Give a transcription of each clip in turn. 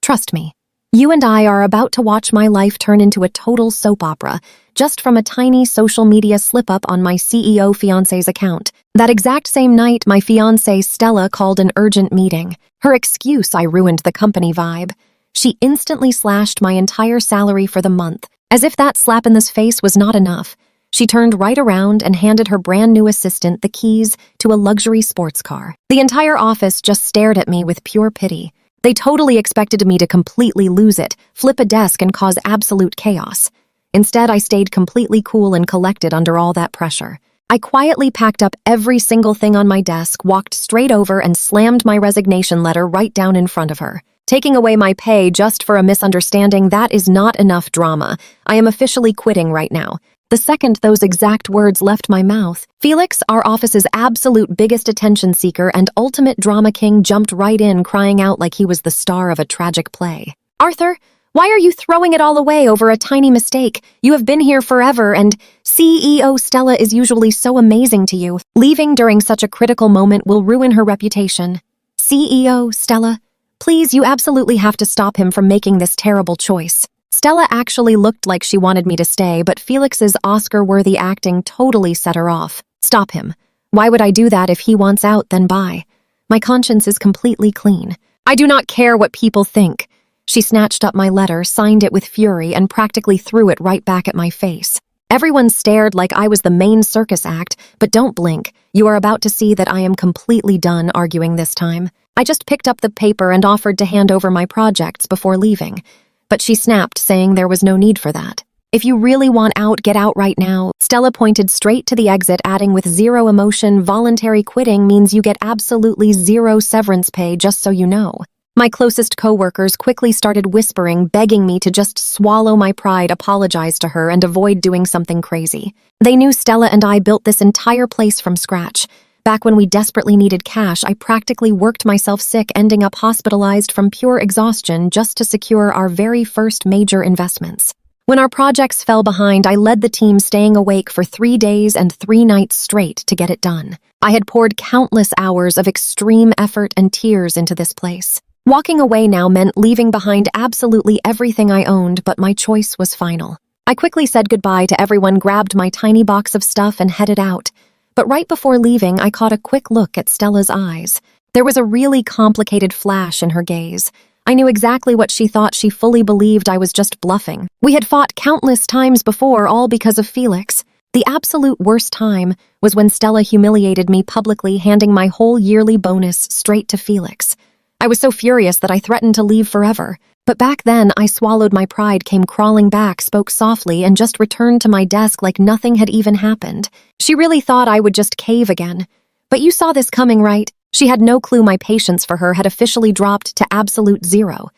Trust me. You and I are about to watch my life turn into a total soap opera, just from a tiny social media slip-up on my CEO fiancé's account. That exact same night, my fiancé Stella called an urgent meeting. Her excuse, I ruined the company vibe. She instantly slashed my entire salary for the month. As if that slap in the face was not enough, she turned right around and handed her brand new assistant the keys to a luxury sports car. The entire office just stared at me with pure pity. They totally expected me to completely lose it, flip a desk, and cause absolute chaos. Instead, I stayed completely cool and collected under all that pressure. I quietly packed up every single thing on my desk, walked straight over, and slammed my resignation letter right down in front of her. Taking away my pay just for a misunderstanding, that is not enough drama. I am officially quitting right now. The second those exact words left my mouth, Felix, our office's absolute biggest attention seeker and ultimate drama king, jumped right in, crying out like he was the star of a tragic play. "Arthur, why are you throwing it all away over a tiny mistake? You have been here forever, and CEO Stella is usually so amazing to you. Leaving during such a critical moment will ruin her reputation. CEO Stella, please, you absolutely have to stop him from making this terrible choice." Stella actually looked like she wanted me to stay, but Felix's Oscar-worthy acting totally set her off. "Stop him. Why would I do that? If he wants out, then bye. My conscience is completely clean. I do not care what people think." She snatched up my letter, signed it with fury, and practically threw it right back at my face. Everyone stared like I was the main circus act, but don't blink. You are about to see that I am completely done arguing this time. I just picked up the paper and offered to hand over my projects before leaving. But she snapped, saying there was no need for that. "If you really want out, get out right now." Stella pointed straight to the exit, adding with zero emotion, "Voluntary quitting means you get absolutely zero severance pay, just so you know." My closest co-workers quickly started whispering, begging me to just swallow my pride, apologize to her, and avoid doing something crazy. They knew Stella and I built this entire place from scratch. Back when we desperately needed cash, I practically worked myself sick, ending up hospitalized from pure exhaustion just to secure our very first major investments. When our projects fell behind, I led the team, staying awake for 3 days and 3 nights straight to get it done. I had poured countless hours of extreme effort and tears into this place. Walking away now meant leaving behind absolutely everything I owned, but my choice was final. I quickly said goodbye to everyone, grabbed my tiny box of stuff, and headed out. But right before leaving, I caught a quick look at Stella's eyes. There was a really complicated flash in her gaze. I knew exactly what she thought. She fully believed I was just bluffing. We had fought countless times before, all because of Felix. The absolute worst time was when Stella humiliated me publicly, handing my whole yearly bonus straight to Felix. I was so furious that I threatened to leave forever. But back then, I swallowed my pride, came crawling back, spoke softly, and just returned to my desk like nothing had even happened. She really thought I would just cave again. But you saw this coming, right? She had no clue my patience for her had officially dropped to absolute zero.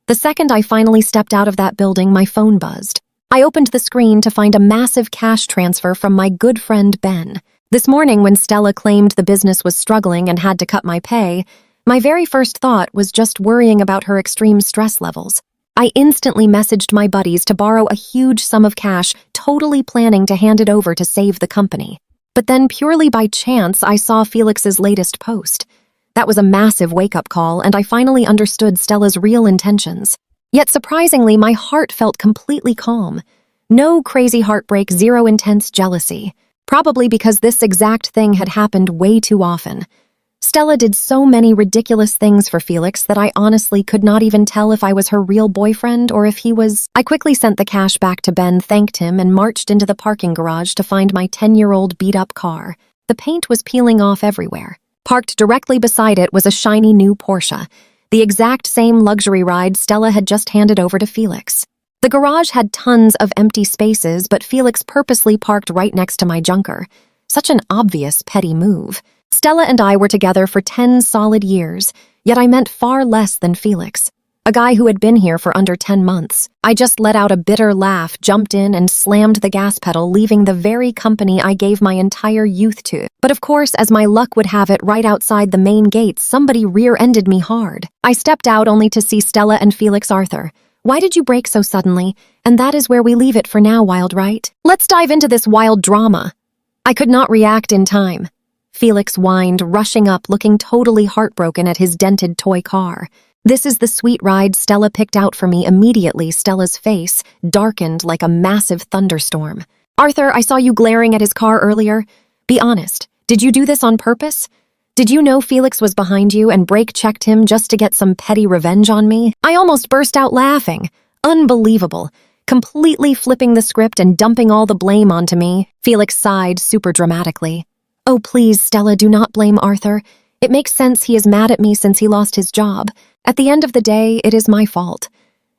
The second I finally stepped out of that building, my phone buzzed. I opened the screen to find a massive cash transfer from my good friend Ben. This morning, when Stella claimed the business was struggling and had to cut my pay, my very first thought was just worrying about her extreme stress levels. I instantly messaged my buddies to borrow a huge sum of cash, totally planning to hand it over to save the company. But then, purely by chance, I saw Felix's latest post. That was a massive wake-up call, and I finally understood Stella's real intentions. Yet surprisingly, my heart felt completely calm. No crazy heartbreak, zero intense jealousy. Probably because this exact thing had happened way too often. Stella did so many ridiculous things for Felix that I honestly could not even tell if I was her real boyfriend or if he was. I quickly sent the cash back to Ben, thanked him, and marched into the parking garage to find my 10-year-old beat-up car. The paint was peeling off everywhere. Parked directly beside it was a shiny new Porsche, the exact same luxury ride Stella had just handed over to Felix. The garage had tons of empty spaces, but Felix purposely parked right next to my junker. Such an obvious, petty move. Stella and I were together for 10 solid years, yet I meant far less than Felix, a guy who had been here for under 10 months. I just let out a bitter laugh, jumped in, and slammed the gas pedal, leaving the very company I gave my entire youth to. But of course, as my luck would have it, right outside the main gates, somebody rear-ended me hard. I stepped out only to see Stella and Felix. "Arthur, why did you break so suddenly?" And that is where we leave it for now, wild, right? Let's dive into this wild drama. I could not react in time. Felix whined, rushing up, looking totally heartbroken at his dented toy car. This is the sweet ride Stella picked out for me. Immediately, Stella's face darkened like a massive thunderstorm. Arthur, I saw you glaring at his car earlier. Be honest, did you do this on purpose? Did you know Felix was behind you and brake-checked him just to get some petty revenge on me? I almost burst out laughing. Unbelievable. Completely flipping the script and dumping all the blame onto me. Felix sighed super dramatically. Oh, please, Stella, do not blame Arthur. It makes sense he is mad at me since he lost his job. At the end of the day, it is my fault.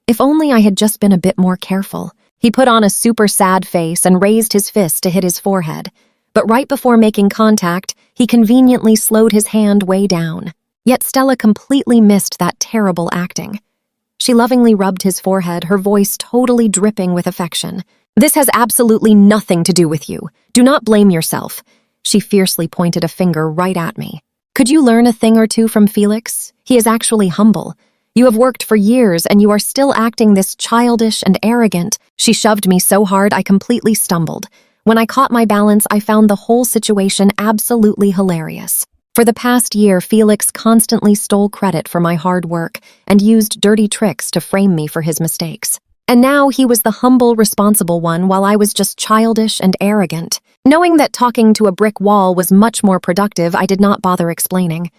If only I had just been a bit more careful. He put on a super sad face and raised his fist to hit his forehead. But right before making contact, he conveniently slowed his hand way down. Yet Stella completely missed that terrible acting. She lovingly rubbed his forehead, her voice totally dripping with affection. This has absolutely nothing to do with you. Do not blame yourself. She fiercely pointed a finger right at me. Could you learn a thing or two from Felix? He is actually humble. You have worked for years and you are still acting this childish and arrogant. She shoved me so hard I completely stumbled. When I caught my balance, I found the whole situation absolutely hilarious. For the past year, Felix constantly stole credit for my hard work and used dirty tricks to frame me for his mistakes. And now he was the humble, responsible one while I was just childish and arrogant. Knowing that talking to a brick wall was much more productive, I did not bother explaining.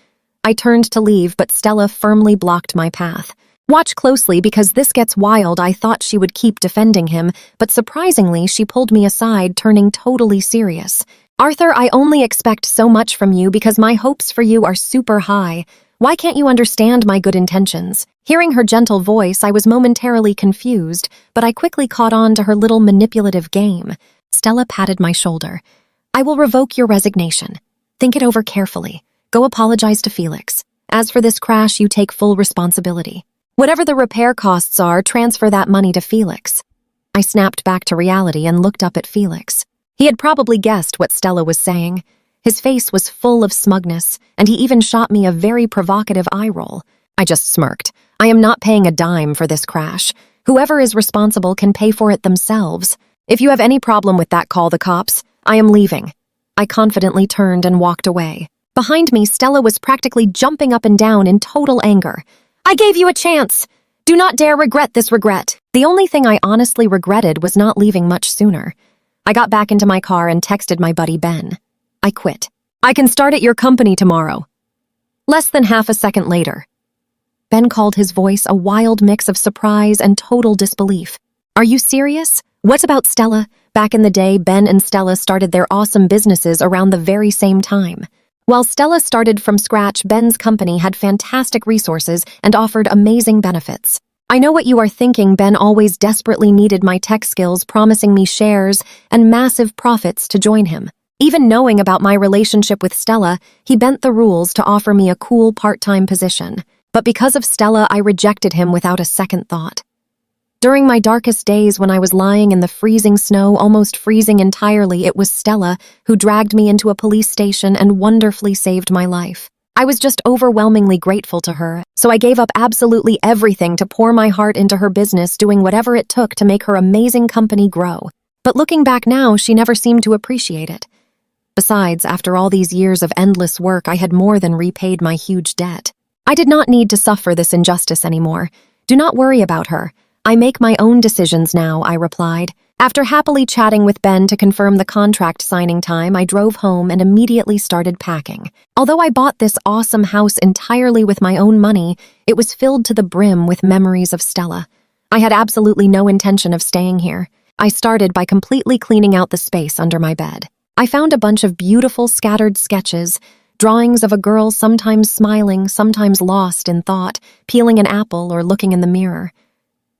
I turned to leave, but Stella firmly blocked my path. Watch closely because this gets wild. I thought she would keep defending him, but surprisingly, she pulled me aside, turning totally serious. Arthur, I only expect so much from you because my hopes for you are super high. Why can't you understand my good intentions? Hearing her gentle voice, I was momentarily confused, but I quickly caught on to her little manipulative game. Stella patted my shoulder. I will revoke your resignation. Think it over carefully. Go apologize to Felix. As for this crash, you take full responsibility. Whatever the repair costs are, transfer that money to Felix. I snapped back to reality and looked up at Felix. He had probably guessed what Stella was saying. His face was full of smugness, and he even shot me a very provocative eye roll. I just smirked. I am not paying a dime for this crash. Whoever is responsible can pay for it themselves. If you have any problem with that, call the cops. I am leaving. I confidently turned and walked away. Behind me, Stella was practically jumping up and down in total anger. I gave you a chance. Do not dare regret this regret. The only thing I honestly regretted was not leaving much sooner. I got back into my car and texted my buddy Ben. I quit. I can start at your company tomorrow. Less than half a second later, Ben called, his voice a wild mix of surprise and total disbelief. Are you serious? What about Stella? Back in the day, Ben and Stella started their awesome businesses around the very same time. While Stella started from scratch, Ben's company had fantastic resources and offered amazing benefits. I know what you are thinking. Ben always desperately needed my tech skills, promising me shares and massive profits to join him. Even knowing about my relationship with Stella, he bent the rules to offer me a cool part-time position. But because of Stella, I rejected him without a second thought. During my darkest days when I was lying in the freezing snow, almost freezing entirely, it was Stella who dragged me into a police station and wonderfully saved my life. I was just overwhelmingly grateful to her, so I gave up absolutely everything to pour my heart into her business, doing whatever it took to make her amazing company grow. But looking back now, she never seemed to appreciate it. Besides, after all these years of endless work, I had more than repaid my huge debt. I did not need to suffer this injustice anymore. Do not worry about her. I make my own decisions now, I replied. After happily chatting with Ben to confirm the contract signing time, I drove home and immediately started packing. Although I bought this awesome house entirely with my own money, it was filled to the brim with memories of Stella. I had absolutely no intention of staying here. I started by completely cleaning out the space under my bed. I found a bunch of beautiful scattered sketches, drawings of a girl sometimes smiling, sometimes lost in thought, peeling an apple or looking in the mirror.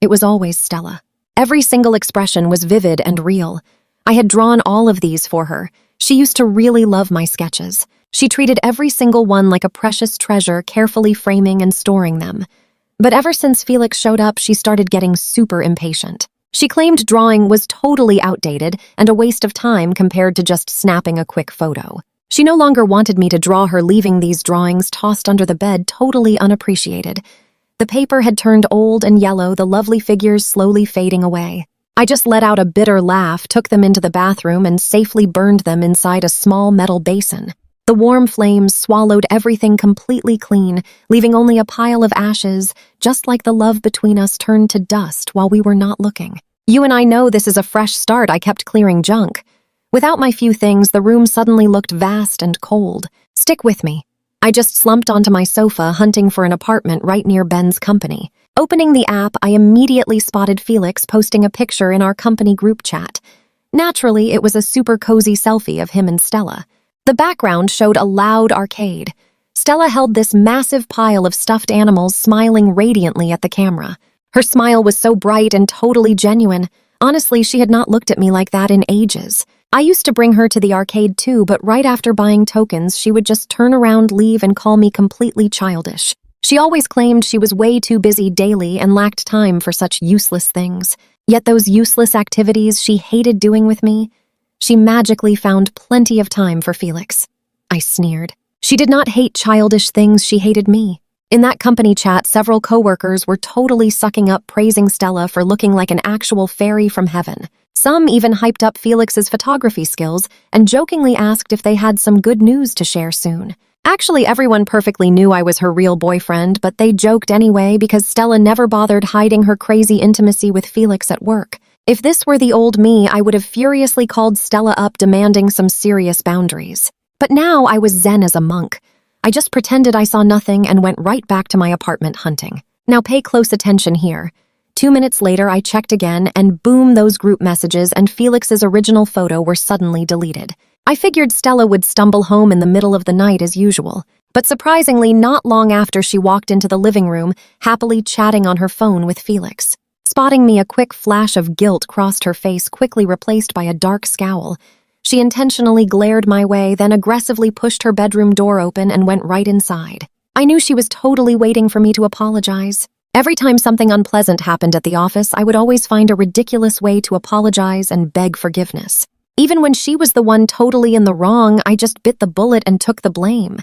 It was always Stella. Every single expression was vivid and real. I had drawn all of these for her. She used to really love my sketches. She treated every single one like a precious treasure, carefully framing and storing them. But ever since Felix showed up, she started getting super impatient. She claimed drawing was totally outdated and a waste of time compared to just snapping a quick photo. She no longer wanted me to draw her, leaving these drawings tossed under the bed totally unappreciated. The paper had turned old and yellow, the lovely figures slowly fading away. I just let out a bitter laugh, took them into the bathroom, and safely burned them inside a small metal basin. The warm flames swallowed everything completely clean, leaving only a pile of ashes, just like the love between us turned to dust while we were not looking. You and I know this is a fresh start. I kept clearing junk. Without my few things, the room suddenly looked vast and cold. Stick with me. I just slumped onto my sofa, hunting for an apartment right near Ben's company. Opening the app, I immediately spotted Felix posting a picture in our company group chat. Naturally, it was a super cozy selfie of him and Stella. The background showed a loud arcade. Stella held this massive pile of stuffed animals, smiling radiantly at the camera. Her smile was so bright and totally genuine. Honestly, she had not looked at me like that in ages. I used to bring her to the arcade too, but right after buying tokens, she would just turn around, leave, and call me completely childish. She always claimed she was way too busy daily and lacked time for such useless things. Yet those useless activities she hated doing with me, she magically found plenty of time for Felix. I sneered. She did not hate childish things, she hated me. In that company chat, several coworkers were totally sucking up, praising Stella for looking like an actual fairy from heaven. Some even hyped up Felix's photography skills and jokingly asked if they had some good news to share soon. Actually, everyone perfectly knew I was her real boyfriend, but they joked anyway because Stella never bothered hiding her crazy intimacy with Felix at work. If this were the old me, I would have furiously called Stella up, demanding some serious boundaries. But now I was zen as a monk. I just pretended I saw nothing and went right back to my apartment hunting. Now pay close attention here. 2 minutes later, I checked again, and boom, those group messages and Felix's original photo were suddenly deleted. I figured Stella would stumble home in the middle of the night as usual, but surprisingly, not long after she walked into the living room, happily chatting on her phone with Felix. Spotting me, a quick flash of guilt crossed her face, quickly replaced by a dark scowl. She intentionally glared my way, then aggressively pushed her bedroom door open and went right inside. I knew she was totally waiting for me to apologize. Every time something unpleasant happened at the office, I would always find a ridiculous way to apologize and beg forgiveness. Even when she was the one totally in the wrong, I just bit the bullet and took the blame.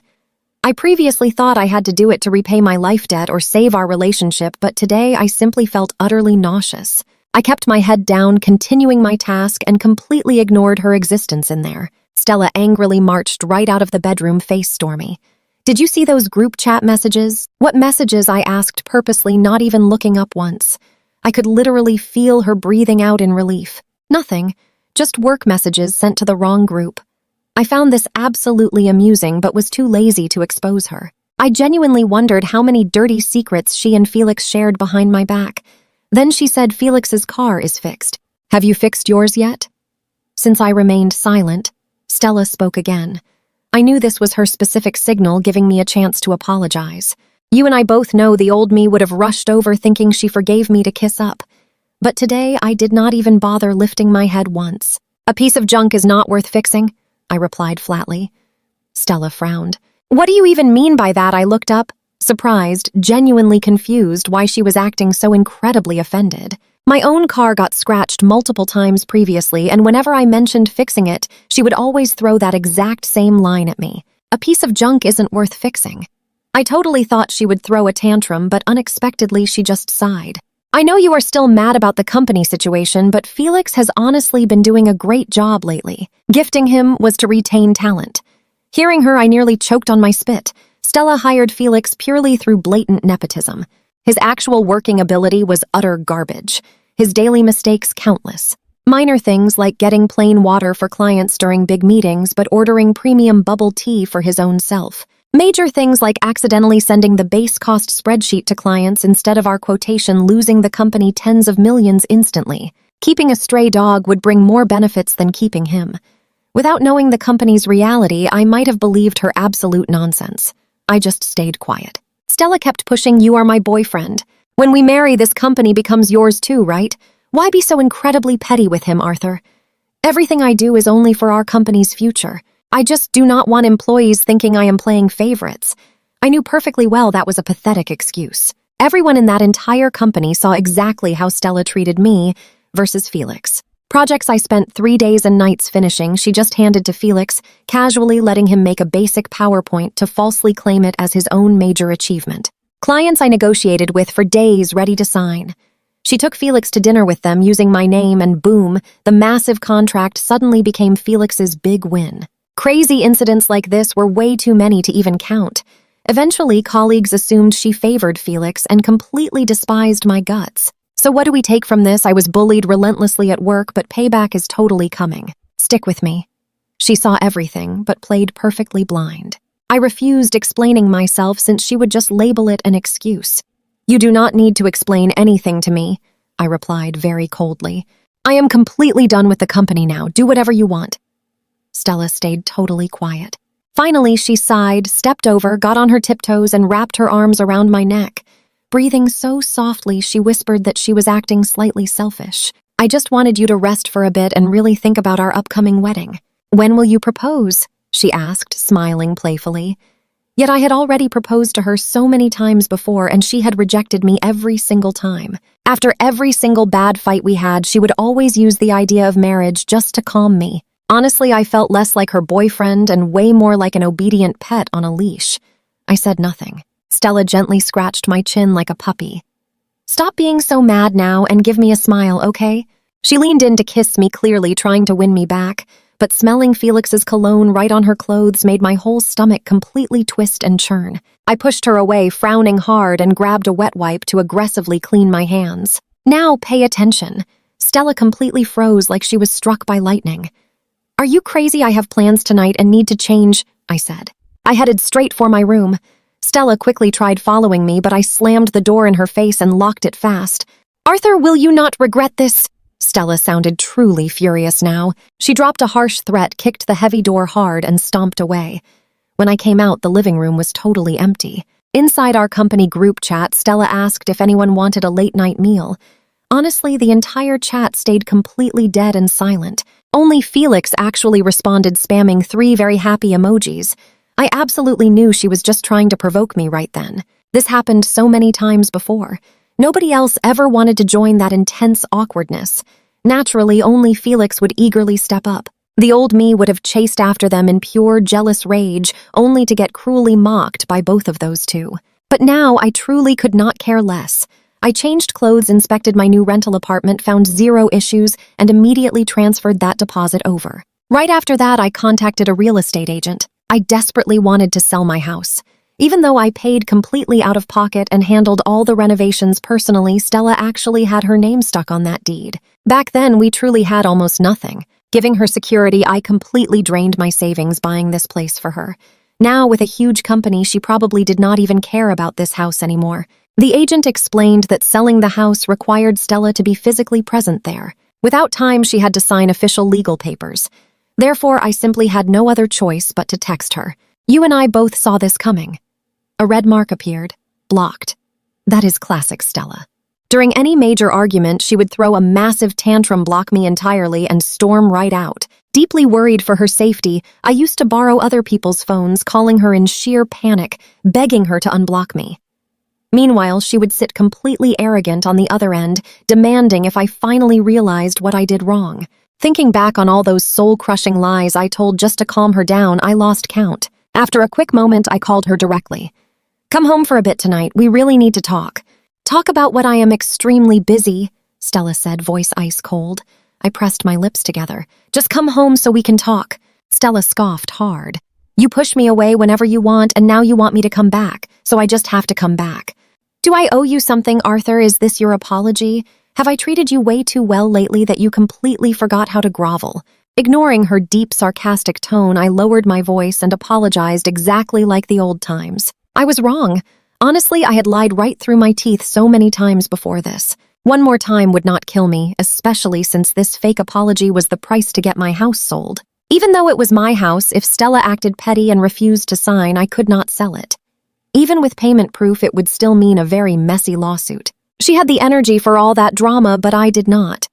I previously thought I had to do it to repay my life debt or save our relationship, but today I simply felt utterly nauseous. I kept my head down, continuing my task, and completely ignored her existence in there. Stella angrily marched right out of the bedroom, face stormy. "Did you see those group chat messages?" "What messages?" I asked, purposely not even looking up once. I could literally feel her breathing out in relief. "Nothing, just work messages sent to the wrong group." I found this absolutely amusing, but was too lazy to expose her. I genuinely wondered how many dirty secrets she and Felix shared behind my back. Then she said Felix's car is fixed. "Have you fixed yours yet?" Since I remained silent, Stella spoke again. I knew this was her specific signal, giving me a chance to apologize. You and I both know the old me would have rushed over thinking she forgave me to kiss up. But today I did not even bother lifting my head once. "A piece of junk is not worth fixing," I replied flatly. Stella frowned. "What do you even mean by that?" I looked up, surprised, genuinely confused why she was acting so incredibly offended. My own car got scratched multiple times previously, and whenever I mentioned fixing it, she would always throw that exact same line at me. "A piece of junk isn't worth fixing." I totally thought she would throw a tantrum, but unexpectedly she just sighed. "I know you are still mad about the company situation, but Felix has honestly been doing a great job lately. Gifting him was to retain talent." Hearing her, I nearly choked on my spit. Stella hired Felix purely through blatant nepotism. His actual working ability was utter garbage. His daily mistakes countless. Minor things like getting plain water for clients during big meetings but ordering premium bubble tea for his own self. Major things like accidentally sending the base cost spreadsheet to clients instead of our quotation, losing the company tens of millions instantly. Keeping a stray dog would bring more benefits than keeping him. Without knowing the company's reality, I might have believed her absolute nonsense. I just stayed quiet. Stella kept pushing, "You are my boyfriend. When we marry, this company becomes yours too, right? Why be so incredibly petty with him, Arthur? Everything I do is only for our company's future. I just do not want employees thinking I am playing favorites." I knew perfectly well that was a pathetic excuse. Everyone in that entire company saw exactly how Stella treated me versus Felix. Projects I spent 3 days and nights finishing, she just handed to Felix, casually letting him make a basic PowerPoint to falsely claim it as his own major achievement. Clients I negotiated with for days, ready to sign. She took Felix to dinner with them using my name, and boom, the massive contract suddenly became Felix's big win. Crazy incidents like this were way too many to even count. Eventually, colleagues assumed she favored Felix and completely despised my guts. So what do we take from this? I was bullied relentlessly at work, but payback is totally coming. Stick with me. She saw everything, but played perfectly blind. I refused explaining myself since she would just label it an excuse. You do not need to explain anything to me, I replied very coldly. I am completely done with the company now. Do whatever you want. Stella stayed totally quiet. Finally, she sighed, stepped over, got on her tiptoes, and wrapped her arms around my neck. Breathing so softly, she whispered that she was acting slightly selfish. I just wanted you to rest for a bit and really think about our upcoming wedding. When will you propose? She asked, smiling playfully. Yet I had already proposed to her so many times before, and she had rejected me every single time. After every single bad fight we had, she would always use the idea of marriage just to calm me. Honestly, I felt less like her boyfriend and way more like an obedient pet on a leash. I said nothing. Stella gently scratched my chin like a puppy. Stop being so mad now and give me a smile, okay? She leaned in to kiss me, clearly trying to win me back, but smelling Felix's cologne right on her clothes made my whole stomach completely twist and churn. I pushed her away, frowning hard, and grabbed a wet wipe to aggressively clean my hands. Now pay attention. Stella completely froze like she was struck by lightning. Are you crazy? I have plans tonight and need to change, I said. I headed straight for my room. Stella quickly tried following me, but I slammed the door in her face and locked it fast. Arthur, will you not regret this? Stella sounded truly furious now. She dropped a harsh threat, kicked the heavy door hard, and stomped away. When I came out, the living room was totally empty. Inside our company group chat, Stella asked if anyone wanted a late-night meal. Honestly, the entire chat stayed completely dead and silent. Only Felix actually responded, spamming 3 very happy emojis. I absolutely knew she was just trying to provoke me right then. This happened so many times before. Nobody else ever wanted to join that intense awkwardness. Naturally, only Felix would eagerly step up. The old me would have chased after them in pure jealous rage, only to get cruelly mocked by both of those two. But now I truly could not care less. I changed clothes, inspected my new rental apartment, found 0 issues, and immediately transferred that deposit over. Right after that, I contacted a real estate agent. I desperately wanted to sell my house. Even though I paid completely out of pocket and handled all the renovations personally, Stella actually had her name stuck on that deed. Back then, we truly had almost nothing. Giving her security, I completely drained my savings buying this place for her. Now, with a huge company, she probably did not even care about this house anymore. The agent explained that selling the house required Stella to be physically present there. Without time, she had to sign official legal papers. Therefore, I simply had no other choice but to text her. You and I both saw this coming. A red mark appeared. Blocked. That is classic Stella. During any major argument, she would throw a massive tantrum, block me entirely, and storm right out. Deeply worried for her safety, I used to borrow other people's phones, calling her in sheer panic, begging her to unblock me. Meanwhile, she would sit completely arrogant on the other end, demanding if I finally realized what I did wrong. Thinking back on all those soul-crushing lies I told just to calm her down, I lost count. After a quick moment, I called her directly. Come home for a bit tonight. We really need to talk. Talk about what I am extremely busy, Stella said, voice ice cold. I pressed my lips together. Just come home so we can talk. Stella scoffed hard. You push me away whenever you want, and now you want me to come back, so I just have to come back. Do I owe you something, Arthur? Is this your apology? Have I treated you way too well lately that you completely forgot how to grovel? Ignoring her deep, sarcastic tone, I lowered my voice and apologized exactly like the old times. I was wrong. Honestly, I had lied right through my teeth so many times before this. One more time would not kill me, especially since this fake apology was the price to get my house sold. Even though it was my house, if Stella acted petty and refused to sign, I could not sell it. Even with payment proof, it would still mean a very messy lawsuit. She had the energy for all that drama, but I did not.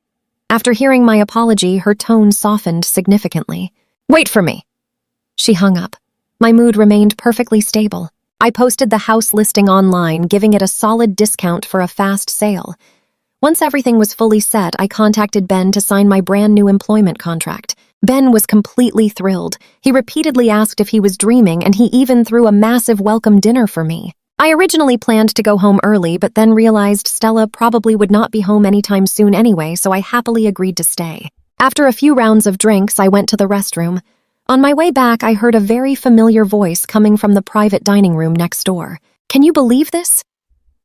After hearing my apology, her tone softened significantly. Wait for me. She hung up. My mood remained perfectly stable. I posted the house listing online, giving it a solid discount for a fast sale. Once everything was fully set, I contacted Ben to sign my brand new employment contract. Ben was completely thrilled. He repeatedly asked if he was dreaming, and he even threw a massive welcome dinner for me. I originally planned to go home early, but then realized Stella probably would not be home anytime soon anyway, so I happily agreed to stay. After a few rounds of drinks, I went to the restroom. On my way back, I heard a very familiar voice coming from the private dining room next door. Can you believe this?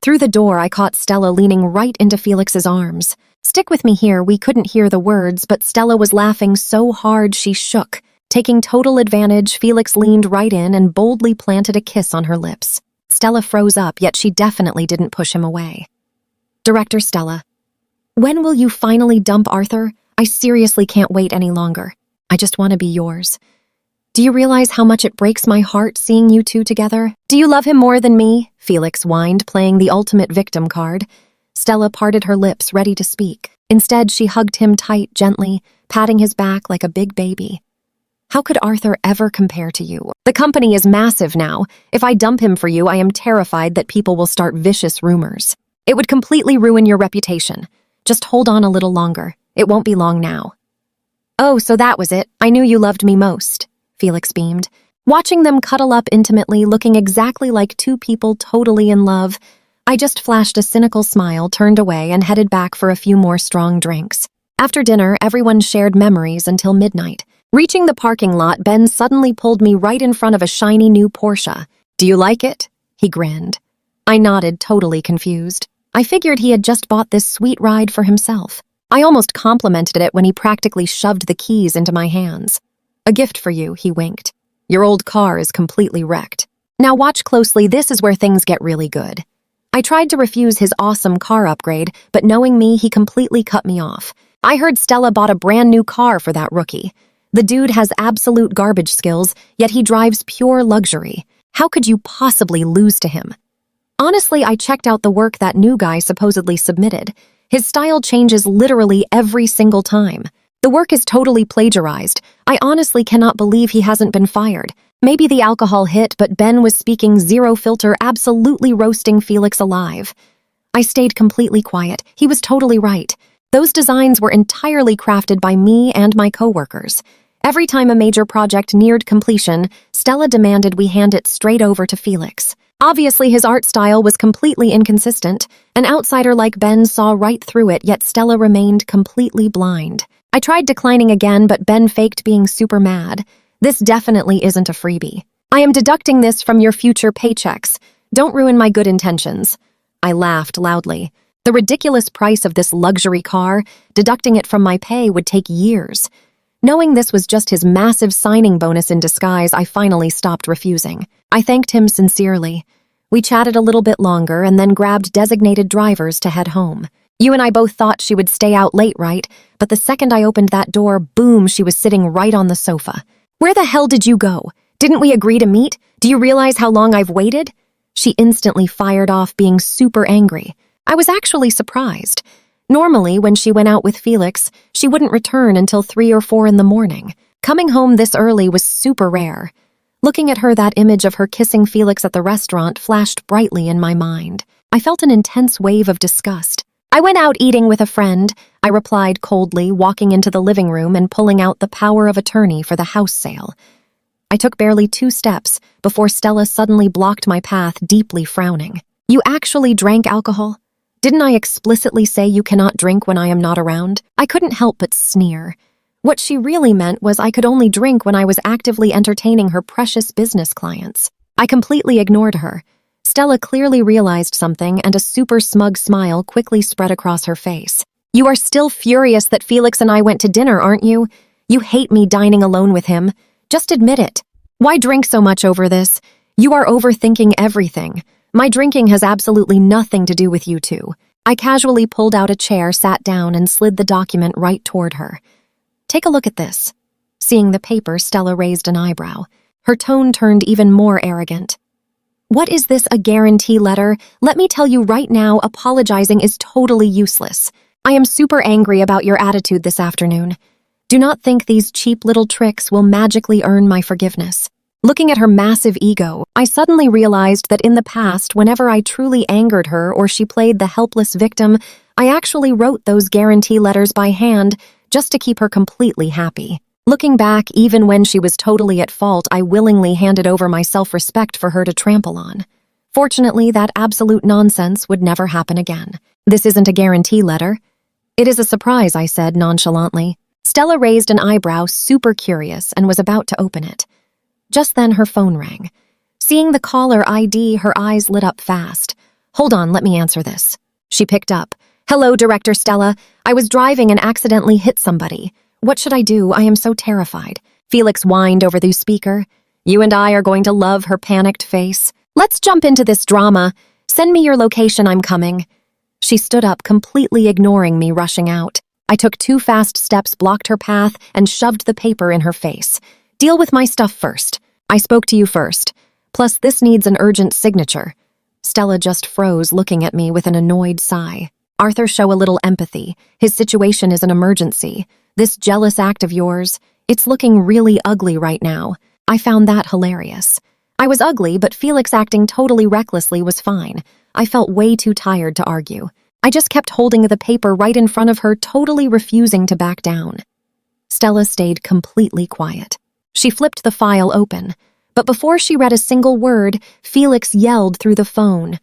Through the door, I caught Stella leaning right into Felix's arms. Stick with me here, we couldn't hear the words, but Stella was laughing so hard she shook. Taking total advantage, Felix leaned right in and boldly planted a kiss on her lips. Stella froze up, yet she definitely didn't push him away. Director Stella, when will you finally dump Arthur? I seriously can't wait any longer. I just want to be yours. Do you realize how much it breaks my heart seeing you two together? Do you love him more than me? Felix whined, playing the ultimate victim card. Stella parted her lips, ready to speak. Instead, she hugged him tight, gently, patting his back like a big baby. How could Arthur ever compare to you? The company is massive now. If I dump him for you, I am terrified that people will start vicious rumors. It would completely ruin your reputation. Just hold on a little longer. It won't be long now. Oh, so that was it. I knew you loved me most, Felix beamed. Watching them cuddle up intimately, looking exactly like two people totally in love, I just flashed a cynical smile, turned away, and headed back for a few more strong drinks. After dinner, everyone shared memories until midnight. Reaching the parking lot, Ben suddenly pulled me right in front of a shiny new Porsche. Do you like it? He grinned. I nodded, totally confused. I figured he had just bought this sweet ride for himself. I almost complimented it when he practically shoved the keys into my hands. A gift for you, he winked. Your old car is completely wrecked. Now watch closely, this is where things get really good. I tried to refuse his awesome car upgrade, but knowing me, he completely cut me off. I heard Stella bought a brand new car for that rookie. The dude has absolute garbage skills, yet he drives pure luxury. How could you possibly lose to him? Honestly, I checked out the work that new guy supposedly submitted. His style changes literally every single time. The work is totally plagiarized. I honestly cannot believe he hasn't been fired. Maybe the alcohol hit, but Ben was speaking zero filter, absolutely roasting Felix alive. I stayed completely quiet. He was totally right. Those designs were entirely crafted by me and my coworkers. Every time a major project neared completion, Stella demanded we hand it straight over to Felix. Obviously, his art style was completely inconsistent. An outsider like Ben saw right through it, yet Stella remained completely blind. I tried declining again, but Ben faked being super mad. This definitely isn't a freebie. I am deducting this from your future paychecks. Don't ruin my good intentions. I laughed loudly. The ridiculous price of this luxury car, deducting it from my pay would take years. Knowing this was just his massive signing bonus in disguise, I finally stopped refusing. I thanked him sincerely. We chatted a little bit longer and then grabbed designated drivers to head home. You and I both thought she would stay out late, right? But the second I opened that door, boom, she was sitting right on the sofa. Where the hell did you go? Didn't we agree to meet? Do you realize how long I've waited? She instantly fired off, being super angry. I was actually surprised. Normally, when she went out with Felix, she wouldn't return until 3 or 4 in the morning. Coming home this early was super rare. Looking at her, that image of her kissing Felix at the restaurant flashed brightly in my mind. I felt an intense wave of disgust. I went out eating with a friend, I replied coldly, walking into the living room and pulling out the power of attorney for the house sale. I took barely 2 steps before Stella suddenly blocked my path, deeply frowning. You actually drank alcohol? Didn't I explicitly say you cannot drink when I am not around? I couldn't help but sneer. What she really meant was I could only drink when I was actively entertaining her precious business clients. I completely ignored her. Stella clearly realized something, and a super smug smile quickly spread across her face. You are still furious that Felix and I went to dinner, aren't you? You hate me dining alone with him. Just admit it. Why drink so much over this? You are overthinking everything. My drinking has absolutely nothing to do with you two. I casually pulled out a chair, sat down, and slid the document right toward her. Take a look at this. Seeing the paper, Stella raised an eyebrow. Her tone turned even more arrogant. What is this, a guarantee letter? Let me tell you right now, apologizing is totally useless. I am super angry about your attitude this afternoon. Do not think these cheap little tricks will magically earn my forgiveness. Looking at her massive ego, I suddenly realized that in the past, whenever I truly angered her or she played the helpless victim, I actually wrote those guarantee letters by hand just to keep her completely happy. Looking back, even when she was totally at fault, I willingly handed over my self-respect for her to trample on. Fortunately, that absolute nonsense would never happen again. This isn't a guarantee letter. It is a surprise, I said nonchalantly. Stella raised an eyebrow, super curious, and was about to open it. Just then her phone rang. Seeing the caller ID, her eyes lit up fast. "Hold on, let me answer this." She picked up. "Hello, Director Stella. I was driving and accidentally hit somebody. What should I do? I am so terrified." Felix whined over the speaker. "You and I are going to love her panicked face. Let's jump into this drama. Send me your location, I'm coming." She stood up, completely ignoring me rushing out. I took 2 fast steps, blocked her path, and shoved the paper in her face. "Deal with my stuff first. I spoke to you first. Plus, this needs an urgent signature." Stella just froze, looking at me with an annoyed sigh. "Arthur, show a little empathy. His situation is an emergency. This jealous act of yours, it's looking really ugly right now." I found that hilarious. I was ugly, but Felix acting totally recklessly was fine. I felt way too tired to argue. I just kept holding the paper right in front of her, totally refusing to back down. Stella stayed completely quiet. She flipped the file open, but before she read a single word, Felix yelled through the phone.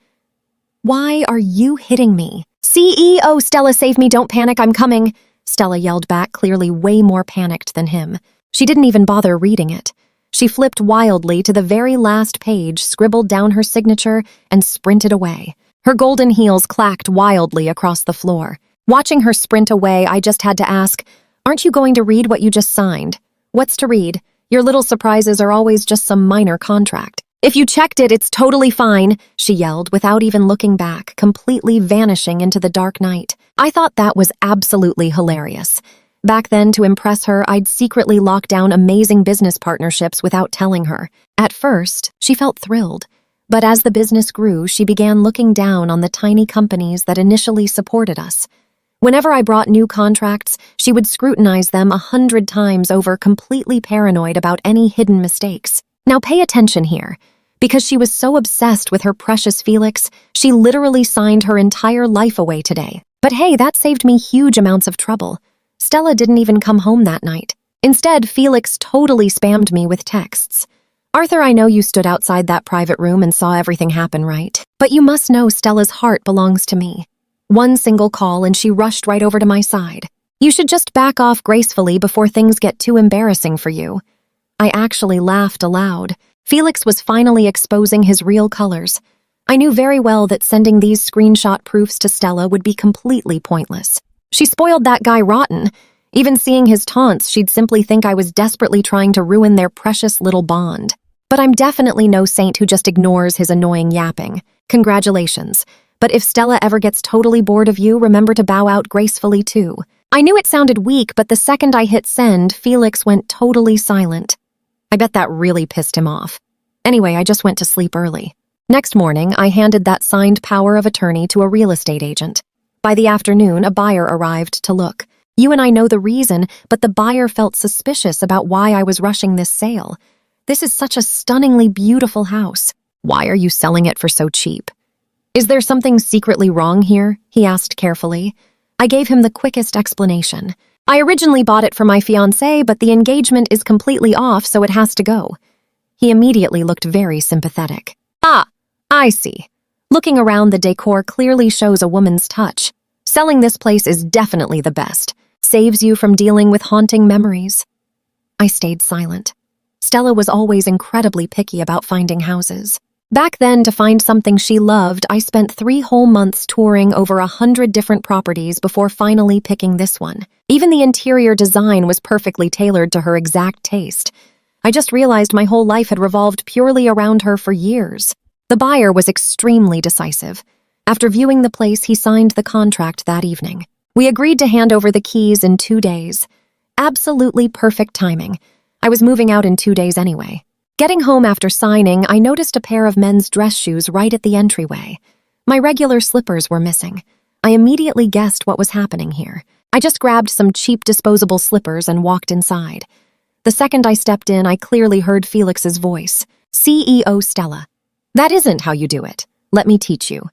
"Why are you hitting me?" "CEO, Stella, save me, don't panic, I'm coming," Stella yelled back, clearly way more panicked than him. She didn't even bother reading it. She flipped wildly to the very last page, scribbled down her signature, and sprinted away. Her golden heels clacked wildly across the floor. Watching her sprint away, I just had to ask, "Aren't you going to read what you just signed?" "What's to read? Your little surprises are always just some minor contract." "If you checked it, it's totally fine," she yelled without even looking back, completely vanishing into the dark night. I thought that was absolutely hilarious. Back then, to impress her, I'd secretly locked down amazing business partnerships without telling her. At first, she felt thrilled. But as the business grew, she began looking down on the tiny companies that initially supported us. Whenever I brought new contracts, she would scrutinize them 100 times over, completely paranoid about any hidden mistakes. Now pay attention here. Because she was so obsessed with her precious Felix, she literally signed her entire life away today. But hey, that saved me huge amounts of trouble. Stella didn't even come home that night. Instead, Felix totally spammed me with texts. "Arthur, I know you stood outside that private room and saw everything happen, right? But you must know Stella's heart belongs to me." One single call and she rushed right over to my side. "You should just back off gracefully before things get too embarrassing for you." I actually laughed aloud. Felix was finally exposing his real colors. I knew very well that sending these screenshot proofs to Stella would be completely pointless. She spoiled that guy rotten. Even seeing his taunts, she'd simply think I was desperately trying to ruin their precious little bond. But I'm definitely no saint who just ignores his annoying yapping. Congratulations. But if Stella ever gets totally bored of you, remember to bow out gracefully too. I knew it sounded weak, but the second I hit send, Felix went totally silent. I bet that really pissed him off. Anyway, I just went to sleep early. Next morning, I handed that signed power of attorney to a real estate agent. By the afternoon, a buyer arrived to look. You and I know the reason, but the buyer felt suspicious about why I was rushing this sale. "This is such a stunningly beautiful house. Why are you selling it for so cheap?" "Is there something secretly wrong here?" he asked carefully. I gave him the quickest explanation. "I originally bought it for my fiancé, but the engagement is completely off, so it has to go." He immediately looked very sympathetic. "Ah, I see. Looking around, the decor clearly shows a woman's touch. Selling this place is definitely the best. Saves you from dealing with haunting memories." I stayed silent. Stella was always incredibly picky about finding houses. Back then, to find something she loved, I spent 3 whole months touring over 100 different properties before finally picking this one. Even the interior design was perfectly tailored to her exact taste. I just realized my whole life had revolved purely around her for years. The buyer was extremely decisive. After viewing the place, he signed the contract that evening. We agreed to hand over the keys in 2 days. Absolutely perfect timing. I was moving out in 2 days anyway. Getting home after signing, I noticed a pair of men's dress shoes right at the entryway. My regular slippers were missing. I immediately guessed what was happening here. I just grabbed some cheap disposable slippers and walked inside. The second I stepped in, I clearly heard Felix's voice. "CEO Stella. That isn't how you do it. Let me teach you."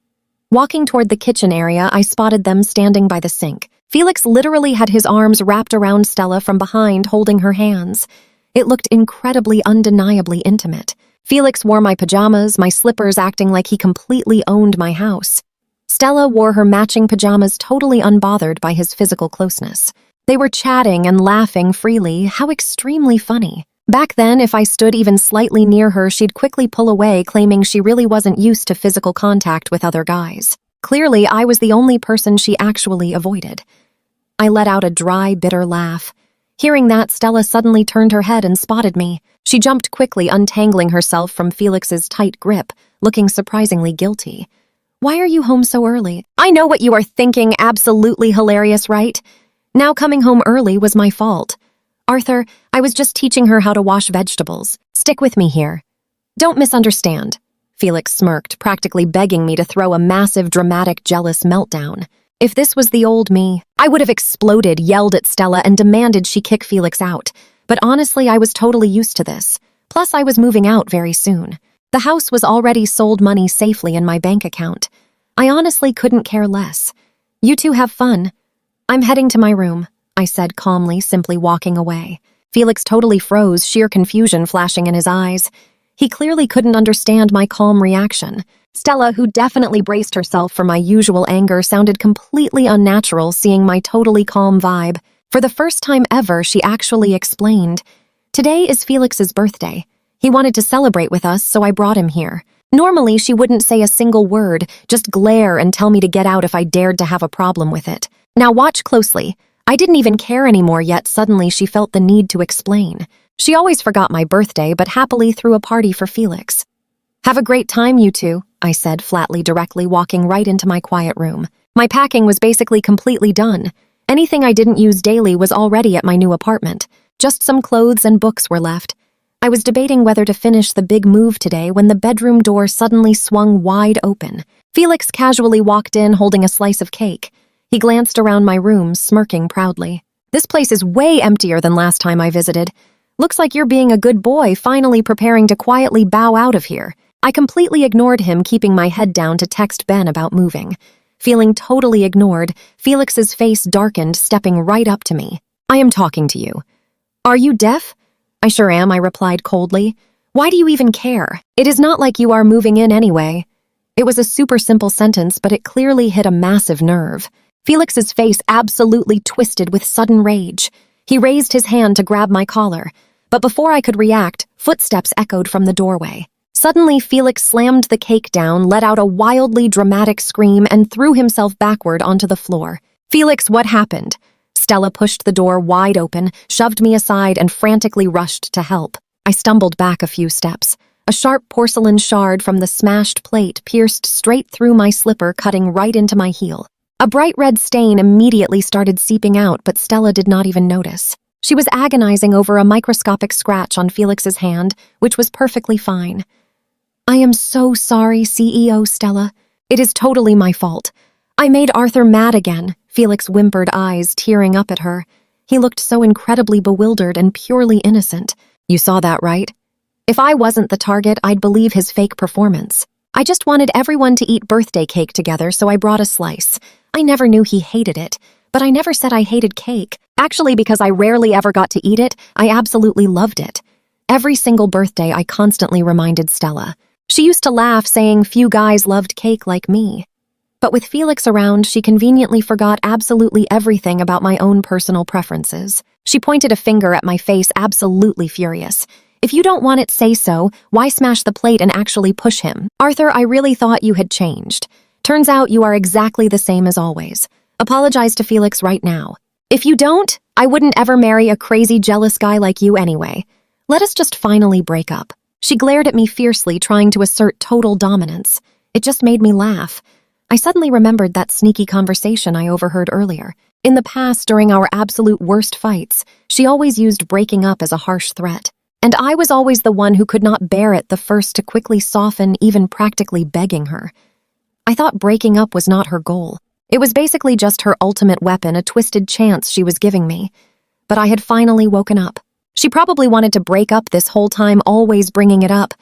Walking toward the kitchen area, I spotted them standing by the sink. Felix literally had his arms wrapped around Stella from behind, holding her hands. It looked incredibly, undeniably intimate. Felix wore my pajamas, my slippers, acting like he completely owned my house. Stella wore her matching pajamas, totally unbothered by his physical closeness. They were chatting and laughing freely. How extremely funny. Back then, if I stood even slightly near her, she'd quickly pull away, claiming she really wasn't used to physical contact with other guys. Clearly, I was the only person she actually avoided. I let out a dry, bitter laugh. Hearing that, Stella suddenly turned her head and spotted me. She jumped quickly, untangling herself from Felix's tight grip, looking surprisingly guilty. "Why are you home so early?" "I know what you are thinking. Absolutely hilarious, right? Now coming home early was my fault. Arthur, I was just teaching her how to wash vegetables. Stick with me here." "Don't misunderstand." Felix smirked, practically begging me to throw a massive, dramatic, jealous meltdown. If this was the old me, I would have exploded, yelled at Stella, and demanded she kick Felix out. But honestly, I was totally used to this. Plus, I was moving out very soon. The house was already sold, money safely in my bank account. I honestly couldn't care less. "You two have fun. I'm heading to my room," I said calmly, simply walking away. Felix totally froze, sheer confusion flashing in his eyes. He clearly couldn't understand my calm reaction. Stella, who definitely braced herself for my usual anger, sounded completely unnatural seeing my totally calm vibe. For the first time ever, she actually explained, "Today is Felix's birthday. He wanted to celebrate with us, so I brought him here." Normally, she wouldn't say a single word, just glare and tell me to get out if I dared to have a problem with it. Now watch closely. I didn't even care anymore, yet suddenly she felt the need to explain. She always forgot my birthday, but happily threw a party for Felix. "Have a great time, you two," I said flatly, directly walking right into my quiet room. My packing was basically completely done. Anything I didn't use daily was already at my new apartment. Just some clothes and books were left. I was debating whether to finish the big move today when the bedroom door suddenly swung wide open. Felix casually walked in holding a slice of cake. He glanced around my room, smirking proudly. "This place is way emptier than last time I visited. Looks like you're being a good boy, finally preparing to quietly bow out of here." I completely ignored him, keeping my head down to text Ben about moving. Feeling totally ignored, Felix's face darkened, stepping right up to me. "I am talking to you." "Are you deaf?" "I sure am," I replied coldly. "Why do you even care? It is not like you are moving in anyway." It was a super simple sentence, but it clearly hit a massive nerve. Felix's face absolutely twisted with sudden rage. He raised his hand to grab my collar, but before I could react, footsteps echoed from the doorway. Suddenly, Felix slammed the cake down, let out a wildly dramatic scream, and threw himself backward onto the floor. "Felix, what happened?" Stella pushed the door wide open, shoved me aside, and frantically rushed to help. I stumbled back a few steps. A sharp porcelain shard from the smashed plate pierced straight through my slipper, cutting right into my heel. A bright red stain immediately started seeping out, but Stella did not even notice. She was agonizing over a microscopic scratch on Felix's hand, which was perfectly fine. "I am so sorry, CEO Stella. It is totally my fault. I made Arthur mad again," Felix whimpered, eyes tearing up at her. He looked so incredibly bewildered and purely innocent. "You saw that, right? If I wasn't the target, I'd believe his fake performance. I just wanted everyone to eat birthday cake together, so I brought a slice. I never knew he hated it, but I never said I hated cake. Actually, because I rarely ever got to eat it, I absolutely loved it." Every single birthday, I constantly reminded Stella. She used to laugh, saying few guys loved cake like me. But with Felix around, she conveniently forgot absolutely everything about my own personal preferences. She pointed a finger at my face, absolutely furious. "If you don't want it, say so. Why smash the plate and actually push him? Arthur, I really thought you had changed. Turns out you are exactly the same as always. Apologize to Felix right now. If you don't, I wouldn't ever marry a crazy, jealous guy like you anyway. Let us just finally break up." She glared at me fiercely, trying to assert total dominance. It just made me laugh. I suddenly remembered that sneaky conversation I overheard earlier. In the past, during our absolute worst fights, she always used breaking up as a harsh threat. And I was always the one who could not bear it, the first to quickly soften, even practically begging her. I thought breaking up was not her goal. It was basically just her ultimate weapon, a twisted chance she was giving me. But I had finally woken up. She probably wanted to break up this whole time, always bringing it up.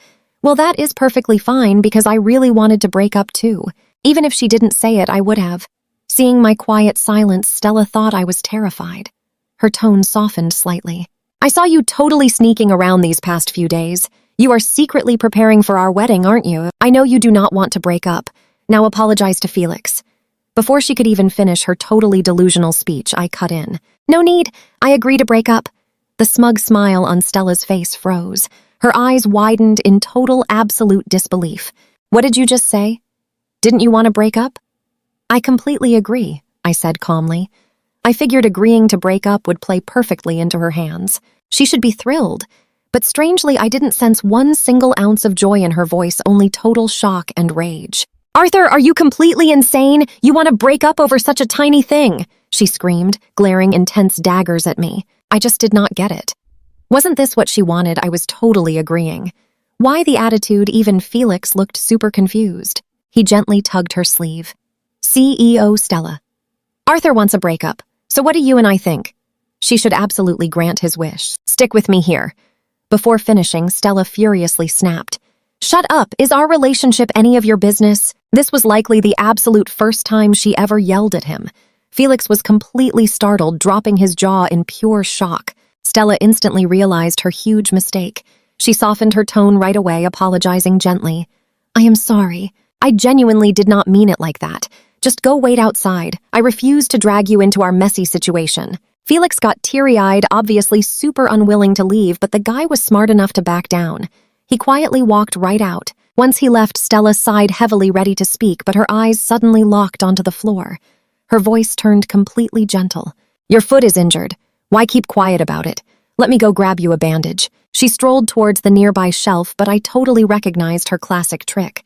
Well, that is perfectly fine because I really wanted to break up too. Even if she didn't say it, I would have. Seeing my quiet silence, Stella thought I was terrified. Her tone softened slightly. "I saw you totally sneaking around these past few days. You are secretly preparing for our wedding, aren't you? I know you do not want to break up. Now apologize to Felix." Before she could even finish her totally delusional speech, I cut in. No need. I agree to break up. The smug smile on Stella's face froze. Her eyes widened in total, absolute disbelief. What did you just say? Didn't you want to break up? I completely agree, I said calmly. I figured agreeing to break up would play perfectly into her hands. She should be thrilled. But strangely, I didn't sense one single ounce of joy in her voice, only total shock and rage. Arthur, are you completely insane? You want to break up over such a tiny thing? She screamed, glaring intense daggers at me. I just did not get it. Wasn't this what she wanted? I was totally agreeing. Why the attitude? Even Felix looked super confused. He gently tugged her sleeve. CEO Stella. Arthur wants a breakup. So what do you and I think? She should absolutely grant his wish. Stick with me here. Before finishing, Stella furiously snapped. Shut up! Is our relationship any of your business? This was likely the absolute first time she ever yelled at him. Felix was completely startled, dropping his jaw in pure shock. Stella instantly realized her huge mistake. She softened her tone right away, apologizing gently. I am sorry. I genuinely did not mean it like that. Just go wait outside. I refuse to drag you into our messy situation. Felix got teary-eyed, obviously super unwilling to leave, but the guy was smart enough to back down. He quietly walked right out. Once he left, Stella sighed heavily, ready to speak, but her eyes suddenly locked onto the floor. Her voice turned completely gentle. Your foot is injured. Why keep quiet about it? Let me go grab you a bandage. She strolled towards the nearby shelf, but I totally recognized her classic trick.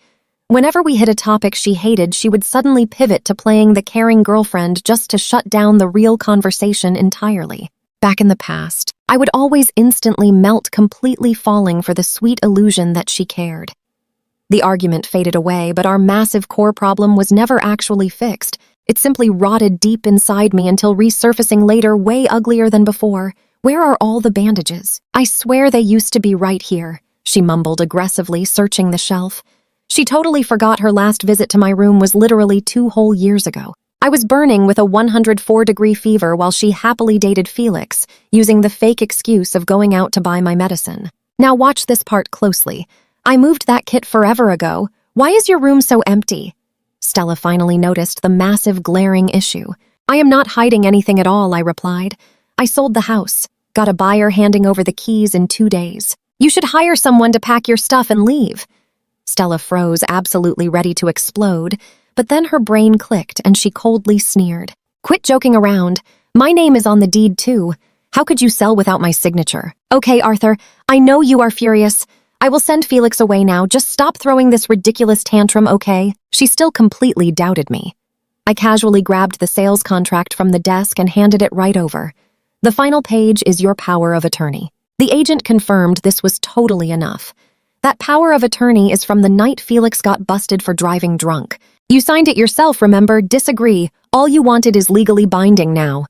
Whenever we hit a topic she hated, she would suddenly pivot to playing the caring girlfriend just to shut down the real conversation entirely. Back in the past, I would always instantly melt, completely falling for the sweet illusion that she cared. The argument faded away, but our massive core problem was never actually fixed. It simply rotted deep inside me until resurfacing later, way uglier than before. Where are all the bandages? I swear they used to be right here, she mumbled aggressively, searching the shelf. She totally forgot her last visit to my room was literally 2 whole years ago. I was burning with a 104-degree fever while she happily dated Felix, using the fake excuse of going out to buy my medicine. Now watch this part closely. I moved that kit forever ago. Why is your room so empty? Stella finally noticed the massive glaring issue. I am not hiding anything at all, I replied. I sold the house. Got a buyer handing over the keys in 2 days. You should hire someone to pack your stuff and leave. Stella froze, absolutely ready to explode, but then her brain clicked and she coldly sneered. Quit joking around. My name is on the deed too. How could you sell without my signature? Okay, Arthur, I know you are furious. I will send Felix away now. Just stop throwing this ridiculous tantrum, okay? She still completely doubted me. I casually grabbed the sales contract from the desk and handed it right over. The final page is your power of attorney. The agent confirmed this was totally enough. That power of attorney is from the night Felix got busted for driving drunk. You signed it yourself, remember? Disagree. All you wanted is legally binding now.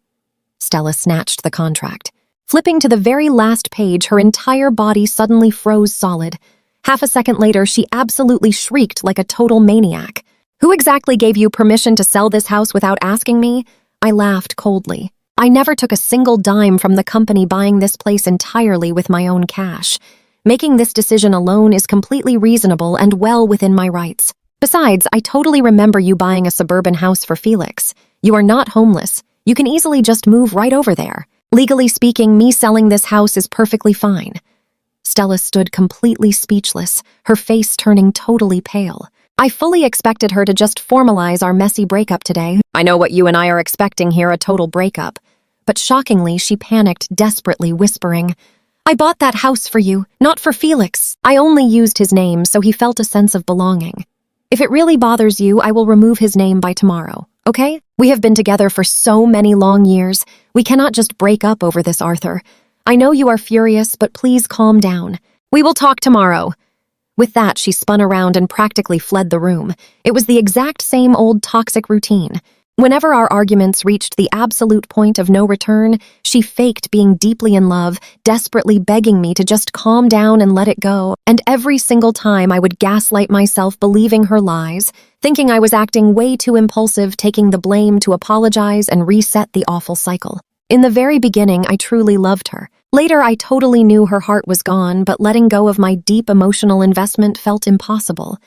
Stella snatched the contract. Flipping to the very last page, her entire body suddenly froze solid. Half a second later, she absolutely shrieked like a total maniac. Who exactly gave you permission to sell this house without asking me? I laughed coldly. I never took a single dime from the company, buying this place entirely with my own cash. Making this decision alone is completely reasonable and well within my rights. Besides, I totally remember you buying a suburban house for Felix. You are not homeless. You can easily just move right over there. Legally speaking, me selling this house is perfectly fine. Stella stood completely speechless, her face turning totally pale. I fully expected her to just formalize our messy breakup today. I know what you and I are expecting here, a total breakup. But shockingly, she panicked, desperately whispering, I bought that house for you, not for Felix. I only used his name, so he felt a sense of belonging. If it really bothers you, I will remove his name by tomorrow, okay? We have been together for so many long years. We cannot just break up over this, Arthur. I know you are furious, but please calm down. We will talk tomorrow. With that, she spun around and practically fled the room. It was the exact same old toxic routine. Whenever our arguments reached the absolute point of no return, she faked being deeply in love, desperately begging me to just calm down and let it go. And every single time I would gaslight myself, believing her lies, thinking I was acting way too impulsive, taking the blame to apologize and reset the awful cycle. In the very beginning, I truly loved her. Later, I totally knew her heart was gone, but letting go of my deep emotional investment felt impossible.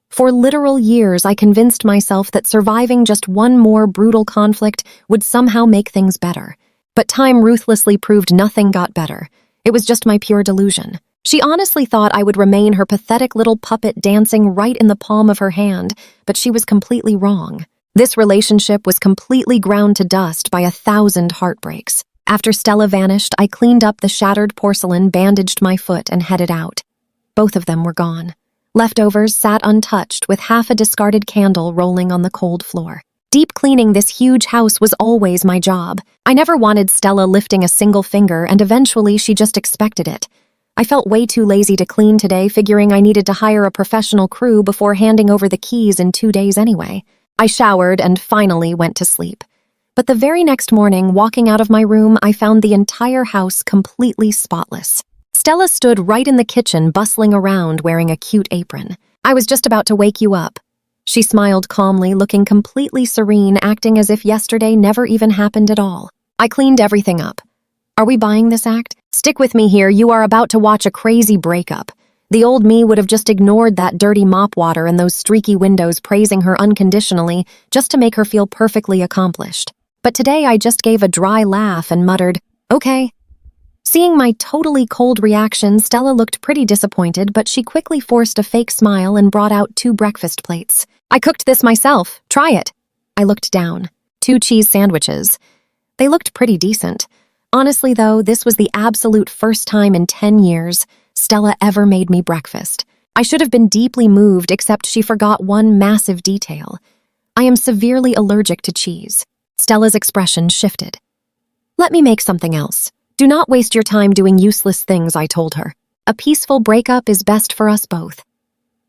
For literal years, I convinced myself that surviving just one more brutal conflict would somehow make things better. But time ruthlessly proved nothing got better. It was just my pure delusion. She honestly thought I would remain her pathetic little puppet dancing right in the palm of her hand, but she was completely wrong. This relationship was completely ground to dust by 1,000 heartbreaks. After Stella vanished, I cleaned up the shattered porcelain, bandaged my foot, and headed out. Both of them were gone. Leftovers sat untouched with half a discarded candle rolling on the cold floor. Deep cleaning this huge house was always my job. I never wanted Stella lifting a single finger, and eventually she just expected it. I felt way too lazy to clean today, figuring I needed to hire a professional crew before handing over the keys in 2 days anyway. I showered and finally went to sleep. But the very next morning, walking out of my room, I found the entire house completely spotless. Stella stood right in the kitchen, bustling around, wearing a cute apron. "I was just about to wake you up." She smiled calmly, looking completely serene, acting as if yesterday never even happened at all. "I cleaned everything up. Are we buying this act? Stick with me here, you are about to watch a crazy breakup." The old me would have just ignored that dirty mop water and those streaky windows, praising her unconditionally just to make her feel perfectly accomplished. But today I just gave a dry laugh and muttered, "Okay." Seeing my totally cold reaction, Stella looked pretty disappointed, but she quickly forced a fake smile and brought out 2 breakfast plates. "I cooked this myself. Try it." I looked down. 2 cheese sandwiches. They looked pretty decent. Honestly, though, this was the absolute first time in 10 years Stella ever made me breakfast. I should have been deeply moved, except she forgot one massive detail. I am severely allergic to cheese. Stella's expression shifted. "Let me make something else. Do not waste your time doing useless things," I told her. "A peaceful breakup is best for us both."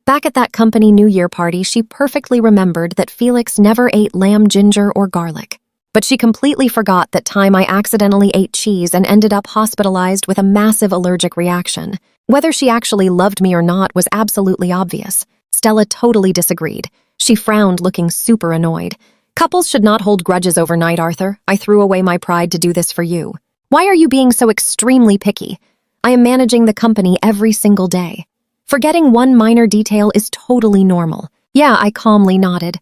Back at that company New Year party, she perfectly remembered that Felix never ate lamb, ginger, or garlic. But she completely forgot that time I accidentally ate cheese and ended up hospitalized with a massive allergic reaction. Whether she actually loved me or not was absolutely obvious. Stella totally disagreed. She frowned, looking super annoyed. "Couples should not hold grudges overnight, Arthur. I threw away my pride to do this for you. Why are you being so extremely picky? I am managing the company every single day. Forgetting one minor detail is totally normal." "Yeah," I calmly nodded.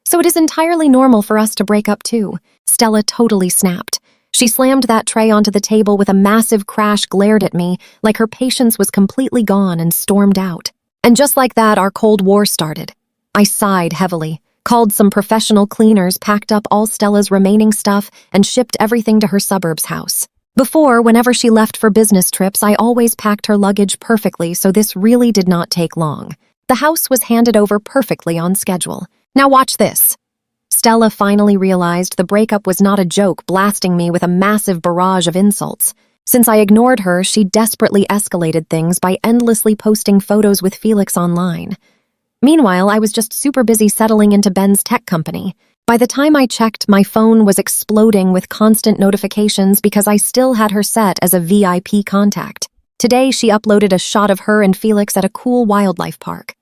"So it is entirely normal for us to break up too." Stella totally snapped. She slammed that tray onto the table with a massive crash, glared at me like her patience was completely gone, and stormed out. And just like that, our Cold War started. I sighed heavily, called some professional cleaners, packed up all Stella's remaining stuff, and shipped everything to her suburbs house. Before, whenever she left for business trips, I always packed her luggage perfectly, so this really did not take long. The house was handed over perfectly on schedule. "Now watch this." Stella finally realized the breakup was not a joke, blasting me with a massive barrage of insults. Since I ignored her, she desperately escalated things by endlessly posting photos with Felix online. Meanwhile, I was just super busy settling into Ben's tech company. By the time I checked, my phone was exploding with constant notifications because I still had her set as a VIP contact. Today, she uploaded a shot of her and Felix at a cool wildlife park.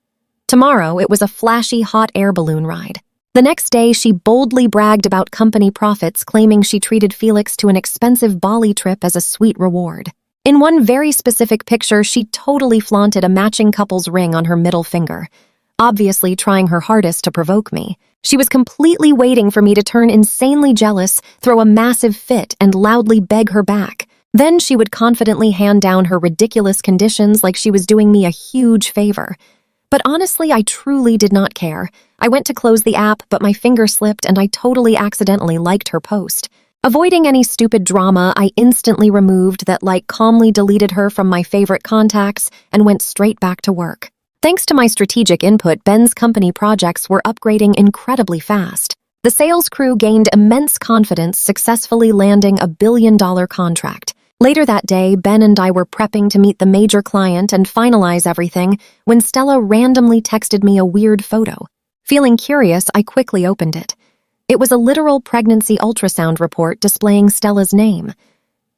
Tomorrow, it was a flashy hot air balloon ride. The next day, she boldly bragged about company profits, claiming she treated Felix to an expensive Bali trip as a sweet reward. In one very specific picture, she totally flaunted a matching couple's ring on her middle finger, obviously trying her hardest to provoke me. She was completely waiting for me to turn insanely jealous, throw a massive fit, and loudly beg her back. Then she would confidently hand down her ridiculous conditions like she was doing me a huge favor. But honestly, I truly did not care. I went to close the app, but my finger slipped and I totally accidentally liked her post. Avoiding any stupid drama, I instantly removed that like, calmly deleted her from my favorite contacts, and went straight back to work. Thanks to my strategic input, Ben's company projects were upgrading incredibly fast. The sales crew gained immense confidence, successfully landing a billion-dollar contract. Later that day, Ben and I were prepping to meet the major client and finalize everything when Stella randomly texted me a weird photo. Feeling curious, I quickly opened it. It was a literal pregnancy ultrasound report displaying Stella's name.